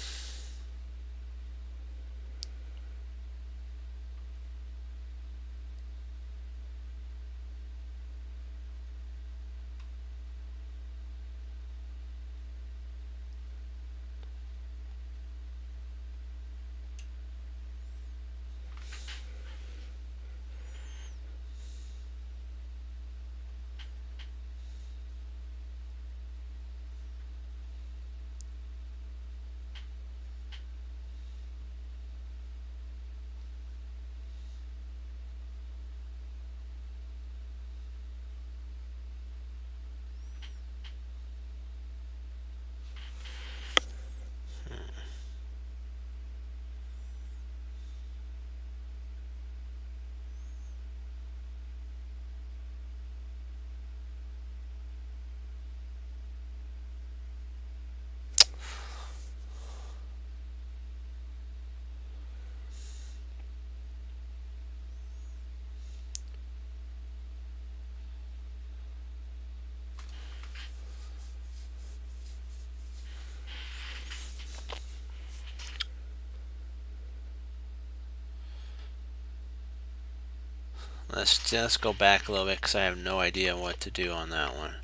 A: Let's go back a little bit because I have no idea what to do on that one.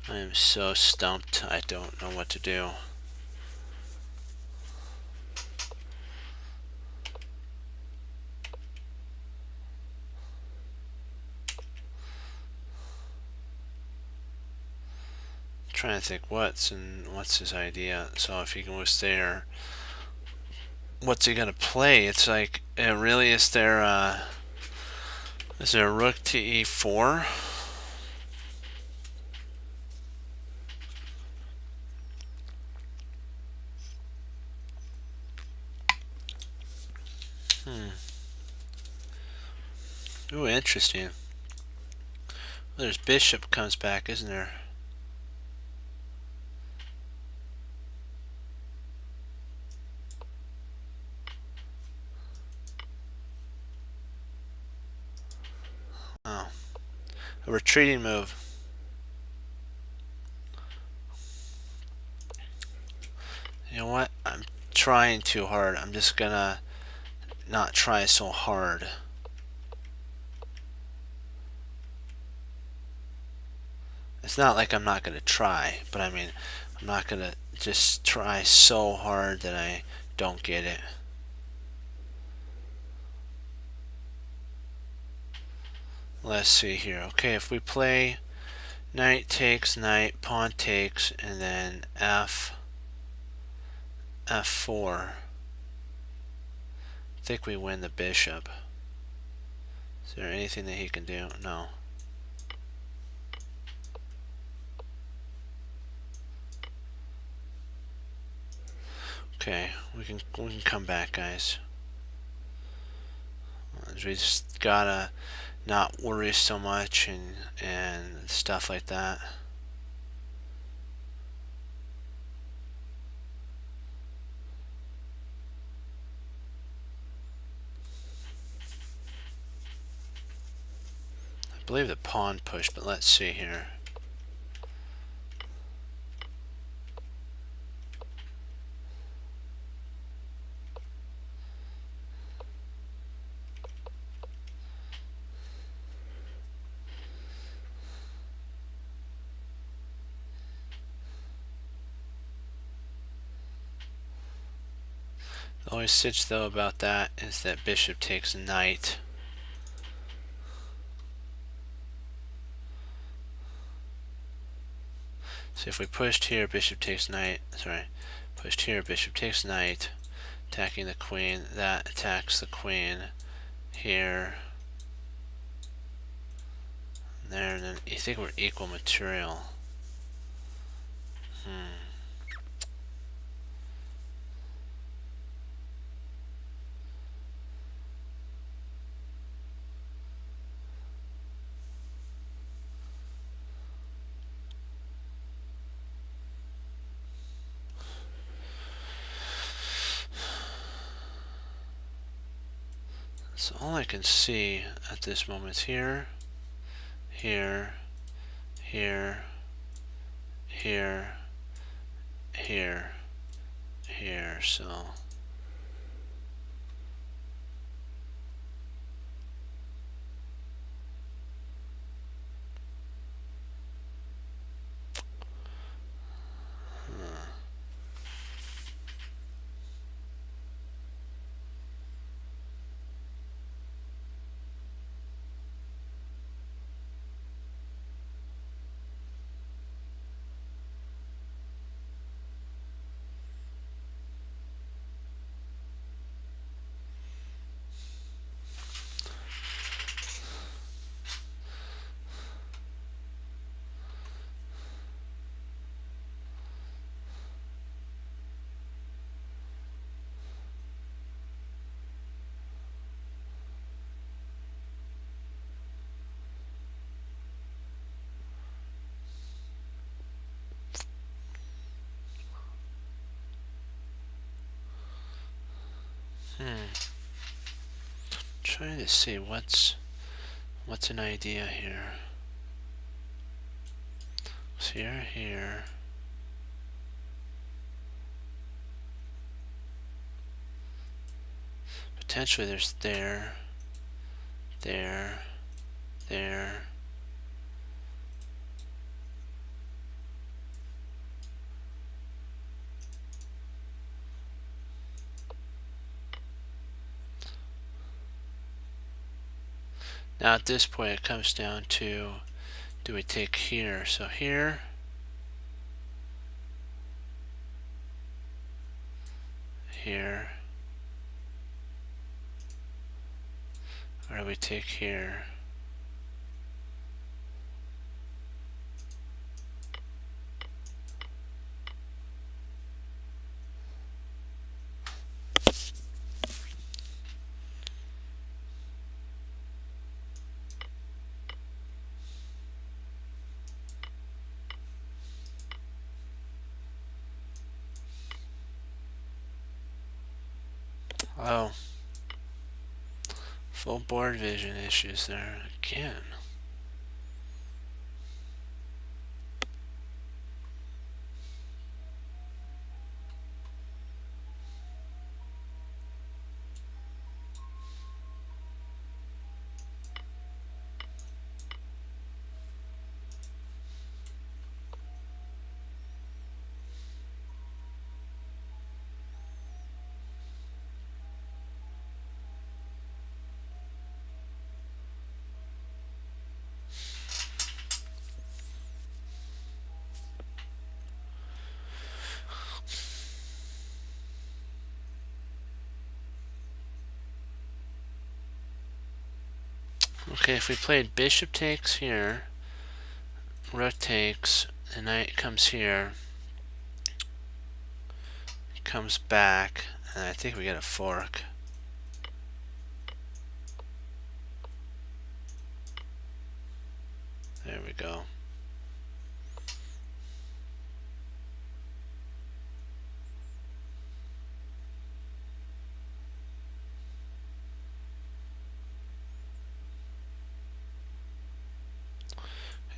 A: I am so stumped. I don't know what to do. I'm trying to think what's his idea. So if he was there, what's he gonna play? It's like, really, is there a rook to e4? Ooh, interesting. Well, there's bishop comes back, isn't there? a retreating move. You know what? I'm trying too hard. I'm just gonna not try so hard. It's not like I'm not gonna try, but I mean, I'm not gonna just try so hard that I don't get it. Let's see here. Okay, if we play knight takes, knight, pawn takes, and then f4, I think we win the bishop. Is there anything that he can do? No. Okay, we can come back, guys. We just gotta not worry so much and stuff like that. I believe the pawn pushed, but let's see here. The only stitch though about that is that bishop takes knight. So if we pushed here, bishop takes knight, pushed here, bishop takes knight, attacking the queen, that attacks the queen here, there, and then you think we're equal material. So all I can see at this moment is here, here, here, here, here, here, so trying to see what's an idea here. So here. Potentially there's there. Now at this point it comes down to, do we take here? So here, here, or do we take here? Oh, full board vision issues there again. Okay, if we played bishop takes here, rook takes, and knight comes here, comes back, and I think we get a fork. There we go.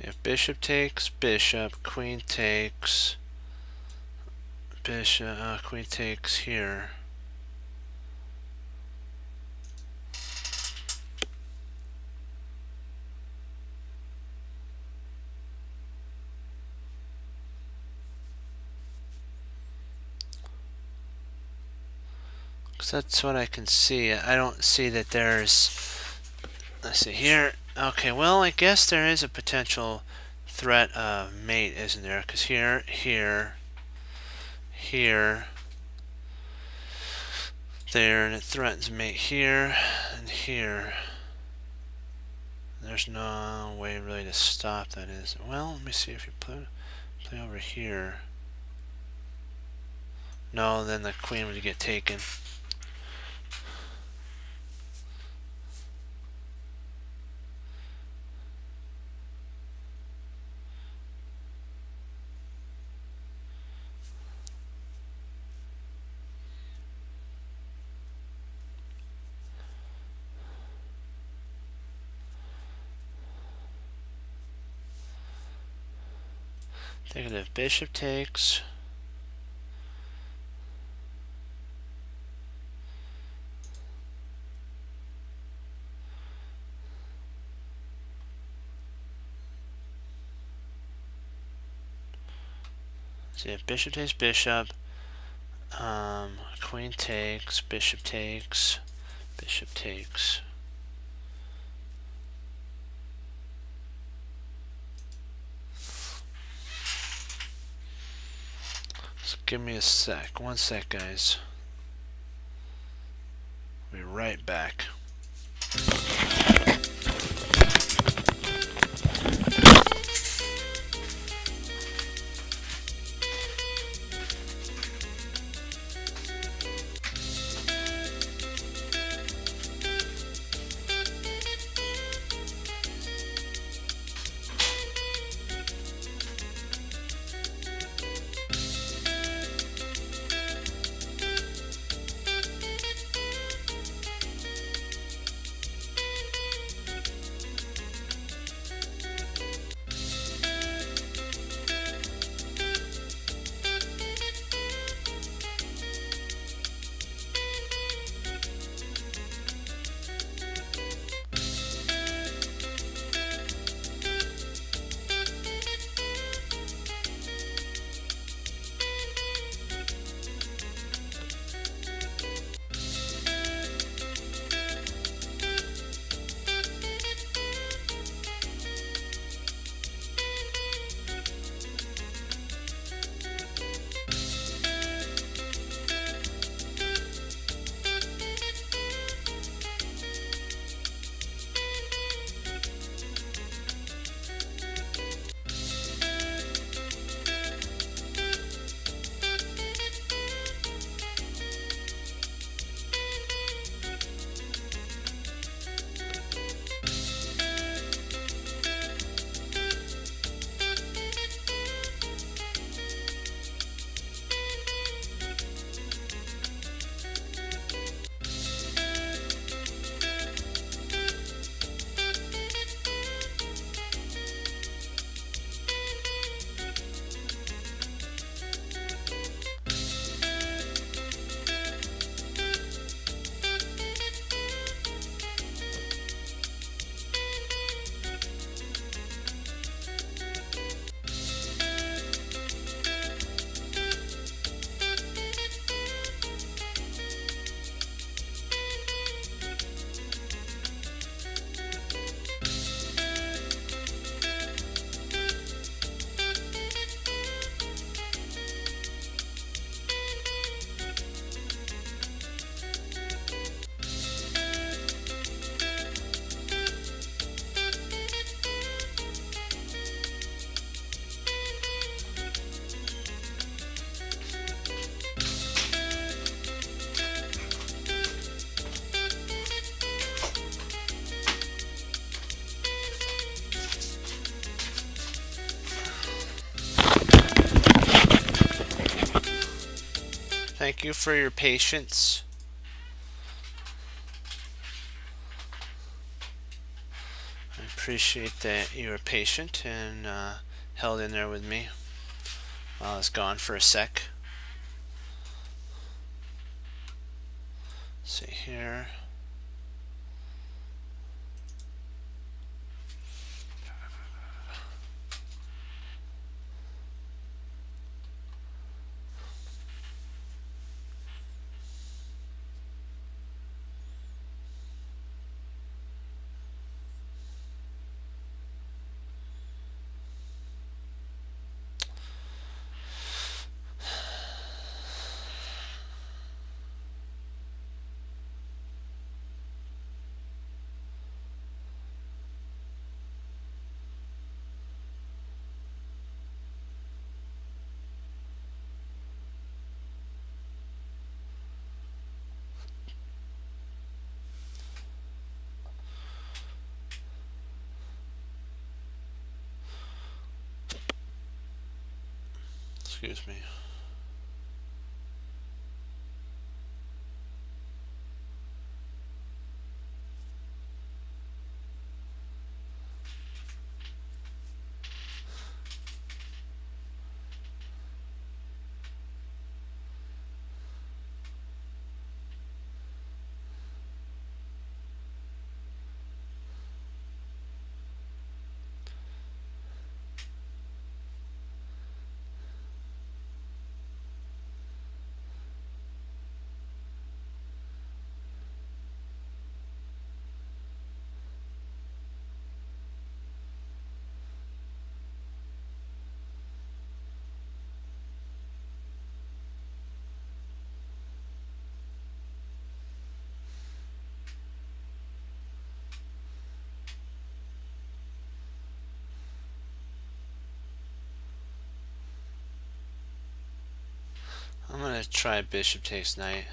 A: If bishop takes, bishop, queen takes, bishop, queen takes here. Because that's what I can see. I don't see that there's, let's see here. Okay, well, I guess there is a potential threat of mate, isn't there? Because here, here, here, there, and it threatens mate here and here. There's no way really to stop that, is it? Well, let me see if you play over here. No, then the queen would get taken. Think of if bishop takes. See if bishop takes bishop. Queen takes, bishop takes, bishop takes. So give me a sec. 1 sec, guys. We'll be right back. Thank you for your patience. I appreciate that you were patient and held in there with me while I was gone for a sec. Let's see here. Excuse me. I'm gonna try bishop takes knight.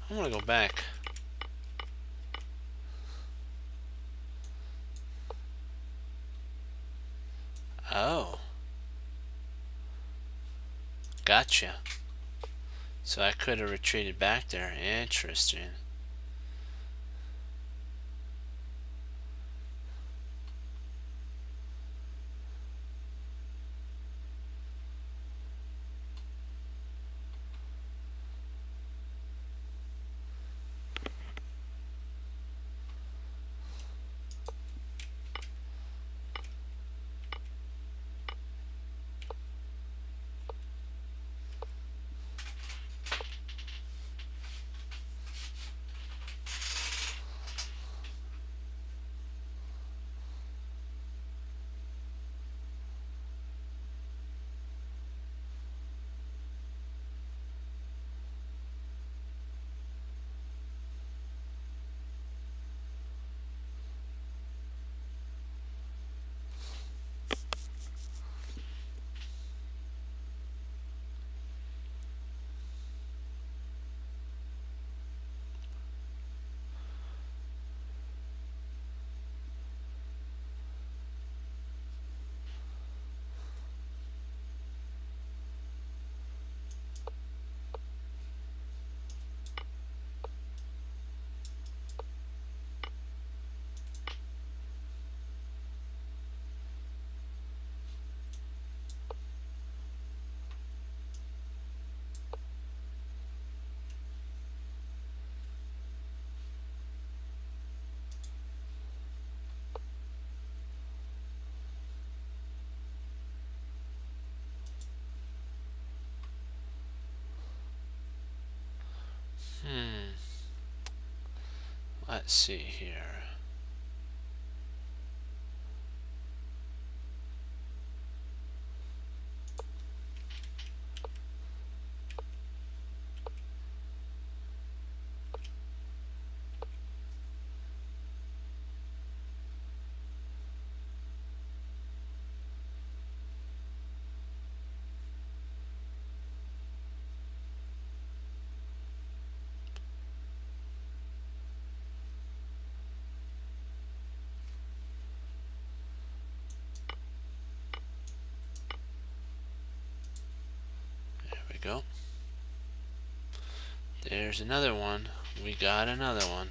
A: I want to go back. Oh. Gotcha. So I could have retreated back there. Interesting. Let's see here. There's another one. We got another one.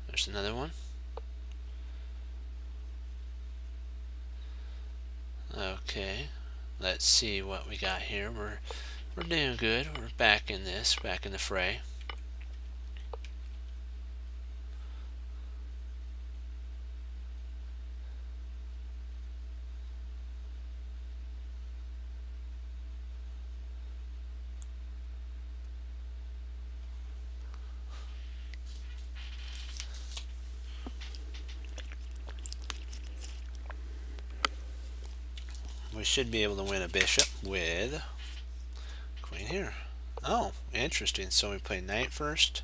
A: There's another one. Okay, let's see what we got here. We're doing good. We're back in the fray. We should be able to win a bishop with queen here. Oh, interesting. So we play knight first.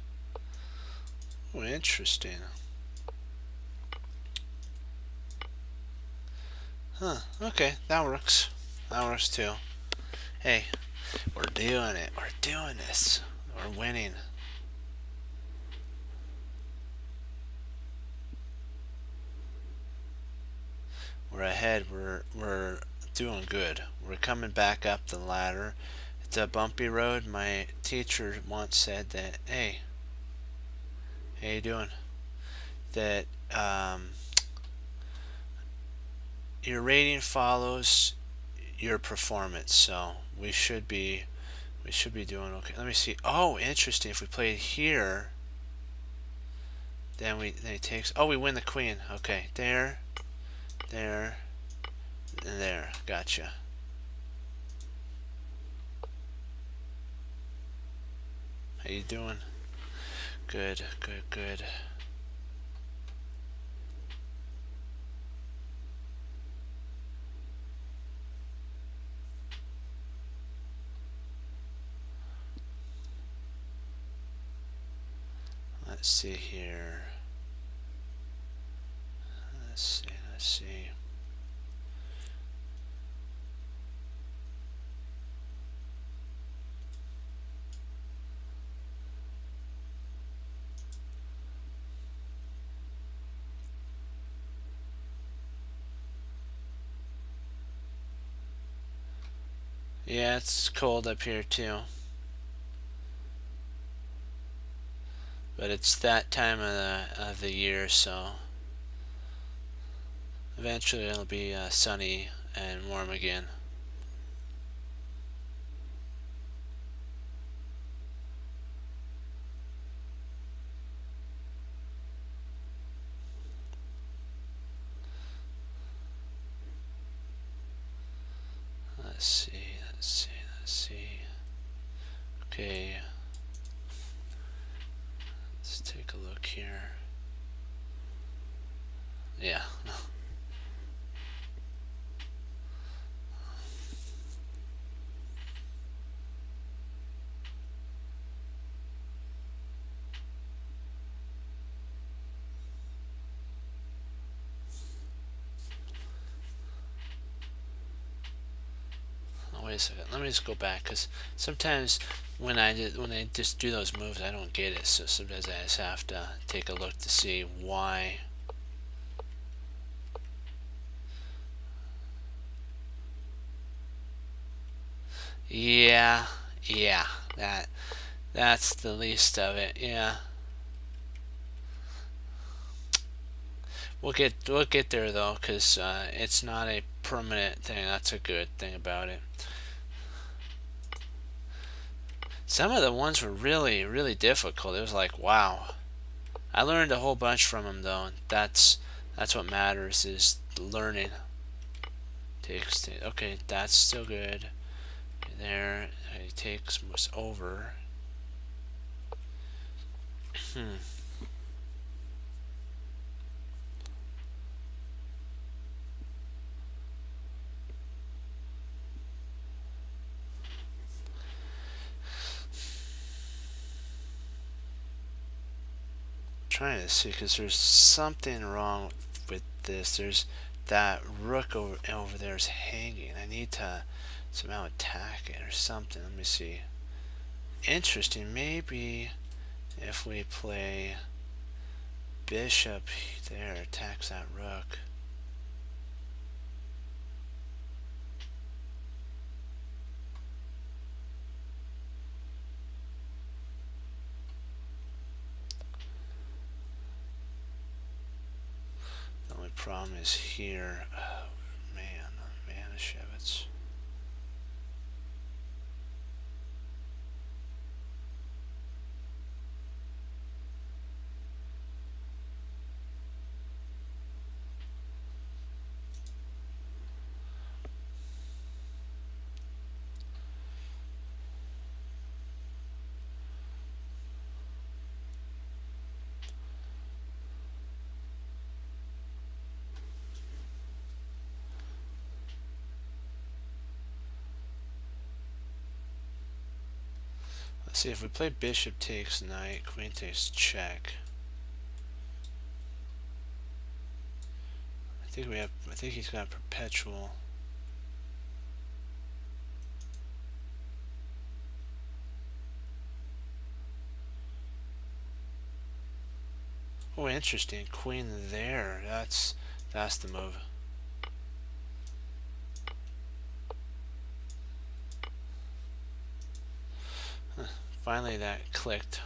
A: Oh, interesting. Huh, okay, that works. That works too. Hey, we're doing it. We're doing this. We're winning. We're ahead. We're doing good. We're coming back up the ladder. It's a bumpy road. My teacher once said that, hey, how you doing? That your rating follows your performance, so we should be doing okay. Let me see. Oh, interesting. If we play it here, then it takes. Oh, we win the queen. Okay, there, and there. Gotcha. How you doing? Good, good, good. Let's see here. Let's see. Yeah, it's cold up here too. But it's that time of the year, so eventually it'll be sunny and warm again. Let's see. Okay, let's take a look here. Yeah. Oh, wait a second. Let me just go back, because sometimes when I just do those moves, I don't get it. So sometimes I just have to take a look to see why. Yeah, that's the least of it. Yeah, we'll get there though, because it's not a permanent thing. That's a good thing about it. Some of the ones were really difficult. It was like, wow. I learned a whole bunch from them though. That's what matters, is learning. Okay, that's still good. There, it takes was over. Trying to see, because there's something wrong with this. that rook over there is hanging. I need to somehow attack it or something. Let me see. Interesting. Maybe if we play bishop there, attacks that rook. The only problem is here. Oh man, Manischewitz. Let's see, if we play bishop takes knight, queen takes check. I think he's got perpetual. Oh, interesting. Queen there. That's the move. Finally that clicked.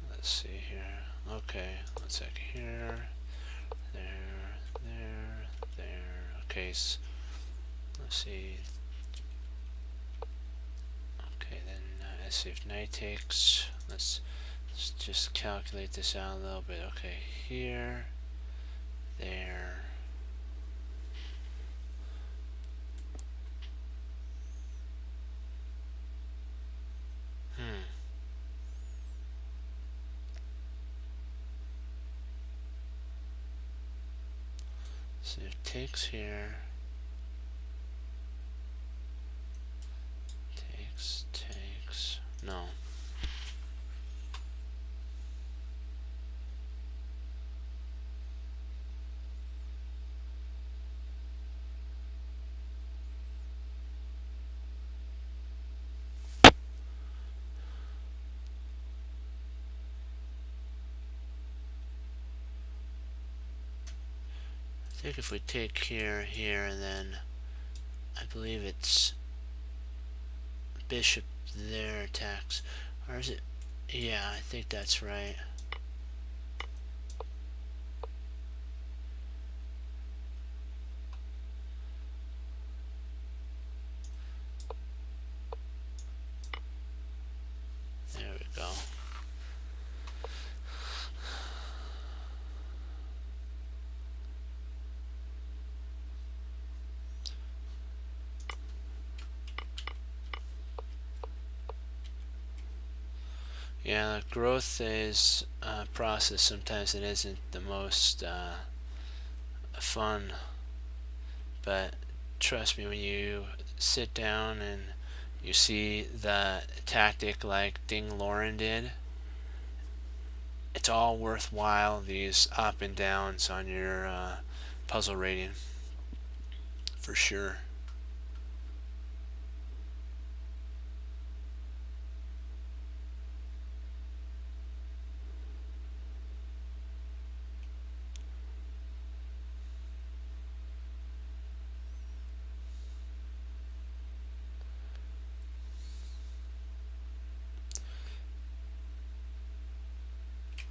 A: Let's see here. Okay, one second here. There. Okay, so let's see. Okay, then let's see if knight takes. Let's just calculate this out a little bit. Okay, here, there. So if takes here. Takes. No. I think if we take here, and then I believe it's bishop there attacks. Or is it? Yeah, I think that's right. There we go. Yeah, growth is a process. Sometimes it isn't the most fun, but trust me, when you sit down and you see the tactic like Ding Lauren did, it's all worthwhile, these up and downs on your puzzle rating, for sure.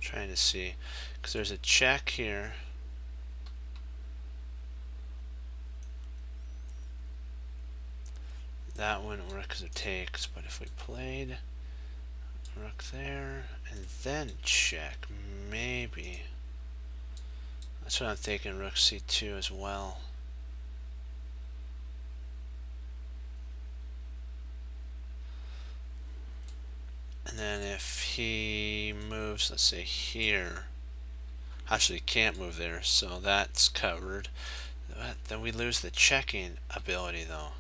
A: Trying to see, because there's a check here. That wouldn't work because it takes, but if we played rook there and then check, maybe. That's what I'm thinking, rook c2 as well. And then if he moves, let's say here, Actually, can't move there, so that's covered. Then we lose the checking ability, though.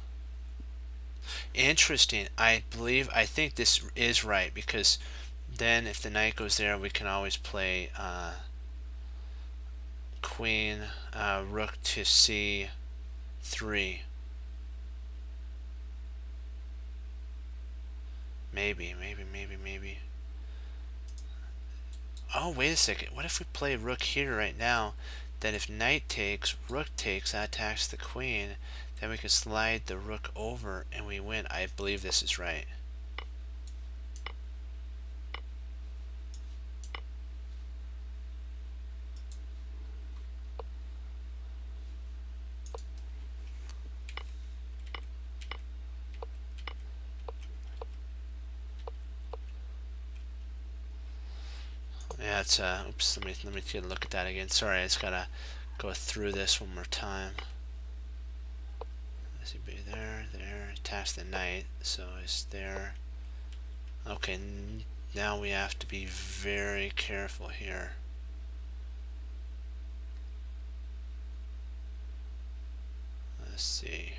A: Interesting. I think this is right, because then if the knight goes there, we can always play queen, rook to c3. Maybe. Oh, wait a second. What if we play rook here right now? Then if knight takes, rook takes, that attacks the queen. Then we can slide the rook over and we win. I believe this is right. Yeah, it's oops, let me take a look at that again. Sorry, I just gotta go through this one more time. Let's see, there, attach the knight, so it's there. Okay, now we have to be very careful here. Let's see.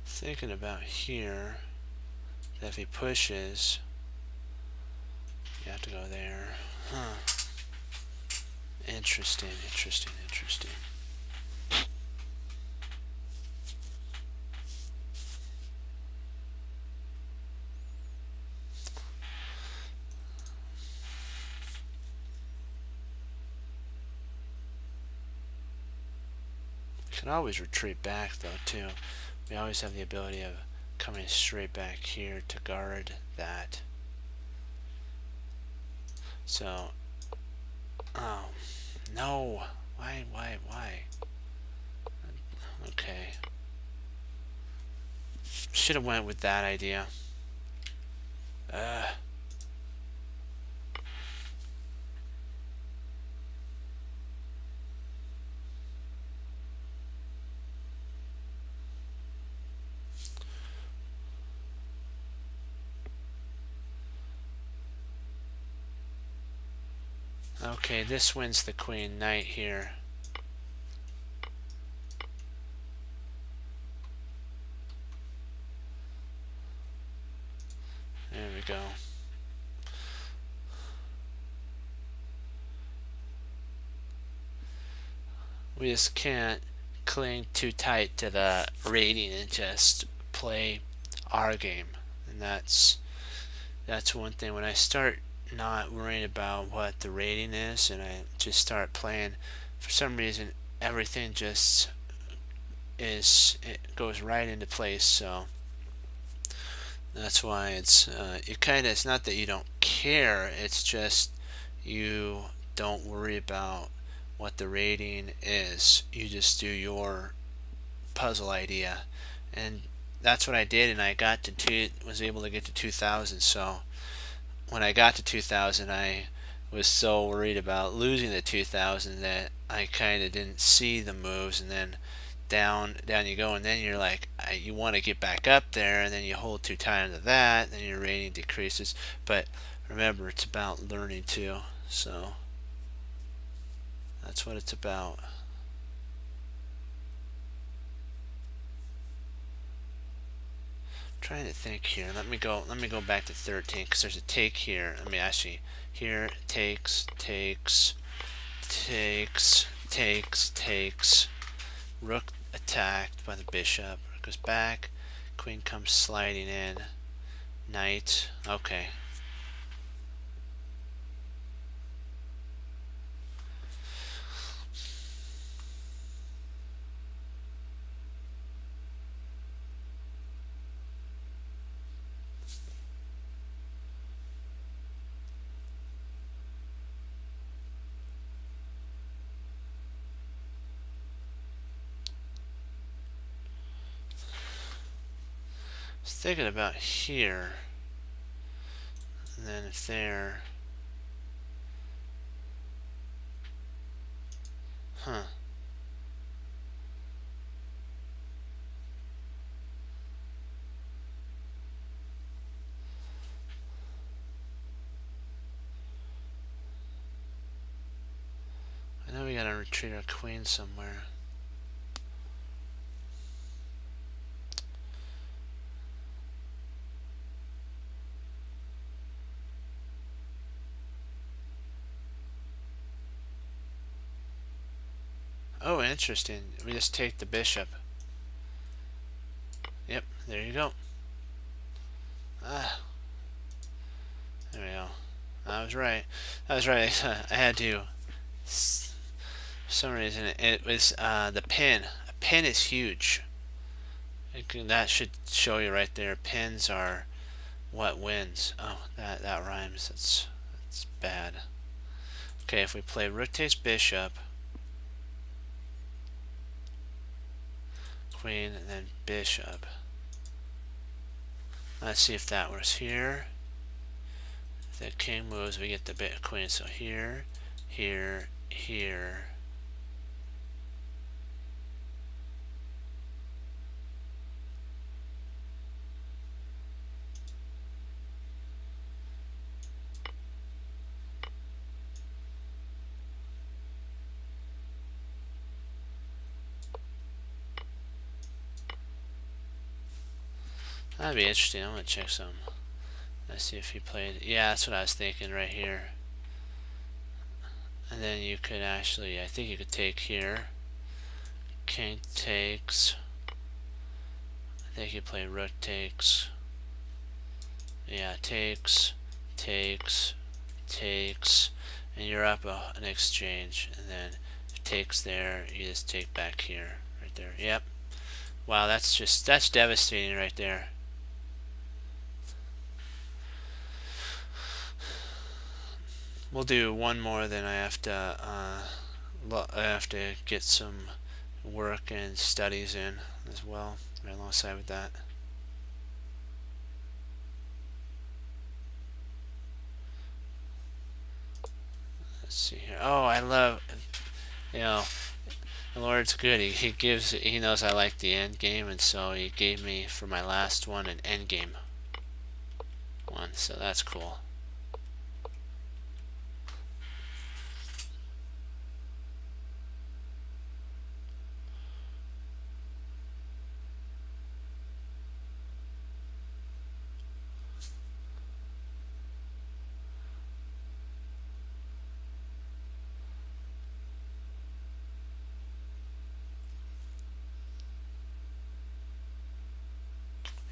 A: Thinking about here, that if he pushes, you have to go there. Huh. Interesting. You can always retreat back though too. We always have the ability of coming straight back here to guard that. So, oh, no. Why? Okay. Should have went with that idea. Okay, this wins the queen knight here. There we go. We just can't cling too tight to the rating and just play our game. And that's one thing. When I start not worrying about what the rating is and I just start playing, for some reason everything just it goes right into place. So that's why it's it's not that you don't care, it's just you don't worry about what the rating is. You just do your puzzle idea, and that's what I did. And I got to was able to get to 2000. So when I got to 2000, I was so worried about losing the 2000 that I kind of didn't see the moves, and then down you go, and then you're like, you want to get back up there, and then you hold too tight into that, and then your rating decreases. But remember, it's about learning too, so that's what it's about. Trying to think here. Let me go back to 13, because there's a take here. Let me actually, here, takes, rook attacked by the bishop, goes back, queen comes sliding in, knight. Okay, thinking about here. And then if there. Huh. I know we gotta retreat our queen somewhere. Oh, interesting. We just take the bishop. Yep, there you go. Ah, there we go. I was right. I was right. I had to. For some reason, it was the pin. A pin is huge. That should show you right there. Pins are what wins. Oh, that rhymes. That's bad. Okay, if we play rook takes bishop, queen, and then bishop. Let's see if that works here. If the king moves, we get the queen. So here, here, here. That'd be interesting. I'm gonna check some. Let's see if he played. Yeah, that's what I was thinking right here. And then you could actually, I think you could take here. King takes. I think you play rook takes. Yeah, takes, takes, takes, and you're up an exchange. And then if takes there, you just take back here, right there. Yep. Wow, that's devastating right there. We'll do one more, then I have to get some work and studies in as well, right alongside with that. Let's see here. Oh, I love, you know, the Lord's good. He knows I like the end game, and so he gave me for my last one an end game one. So that's cool.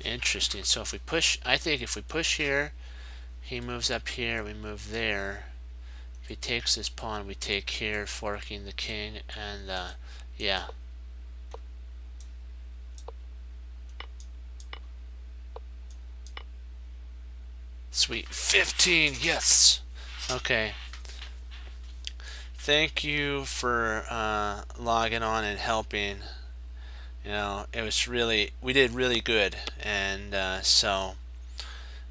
A: Interesting. So if we push, I think if we push here, he moves up here, we move there. If he takes this pawn, we take here, forking the king, and yeah. Sweet. 15, yes! Okay. Thank you for logging on and helping. You know, it was really, we did really good, and so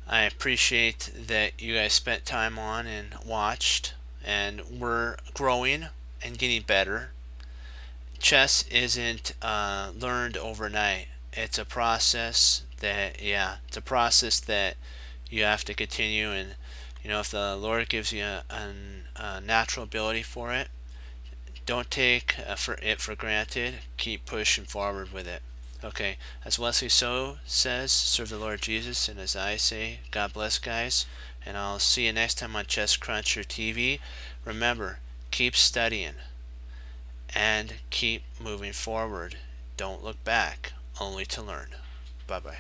A: I appreciate that you guys spent time on and watched, and we're growing and getting better. Chess isn't learned overnight. It's a process that, yeah, it's a process that you have to continue, and you know, if the Lord gives you a natural ability for it, don't take it for granted. Keep pushing forward with it. Okay, as Wesley So says, serve the Lord Jesus, and as I say, God bless, guys, and I'll see you next time on Chess Cruncher TV. Remember, keep studying and keep moving forward. Don't look back, only to learn. Bye-bye.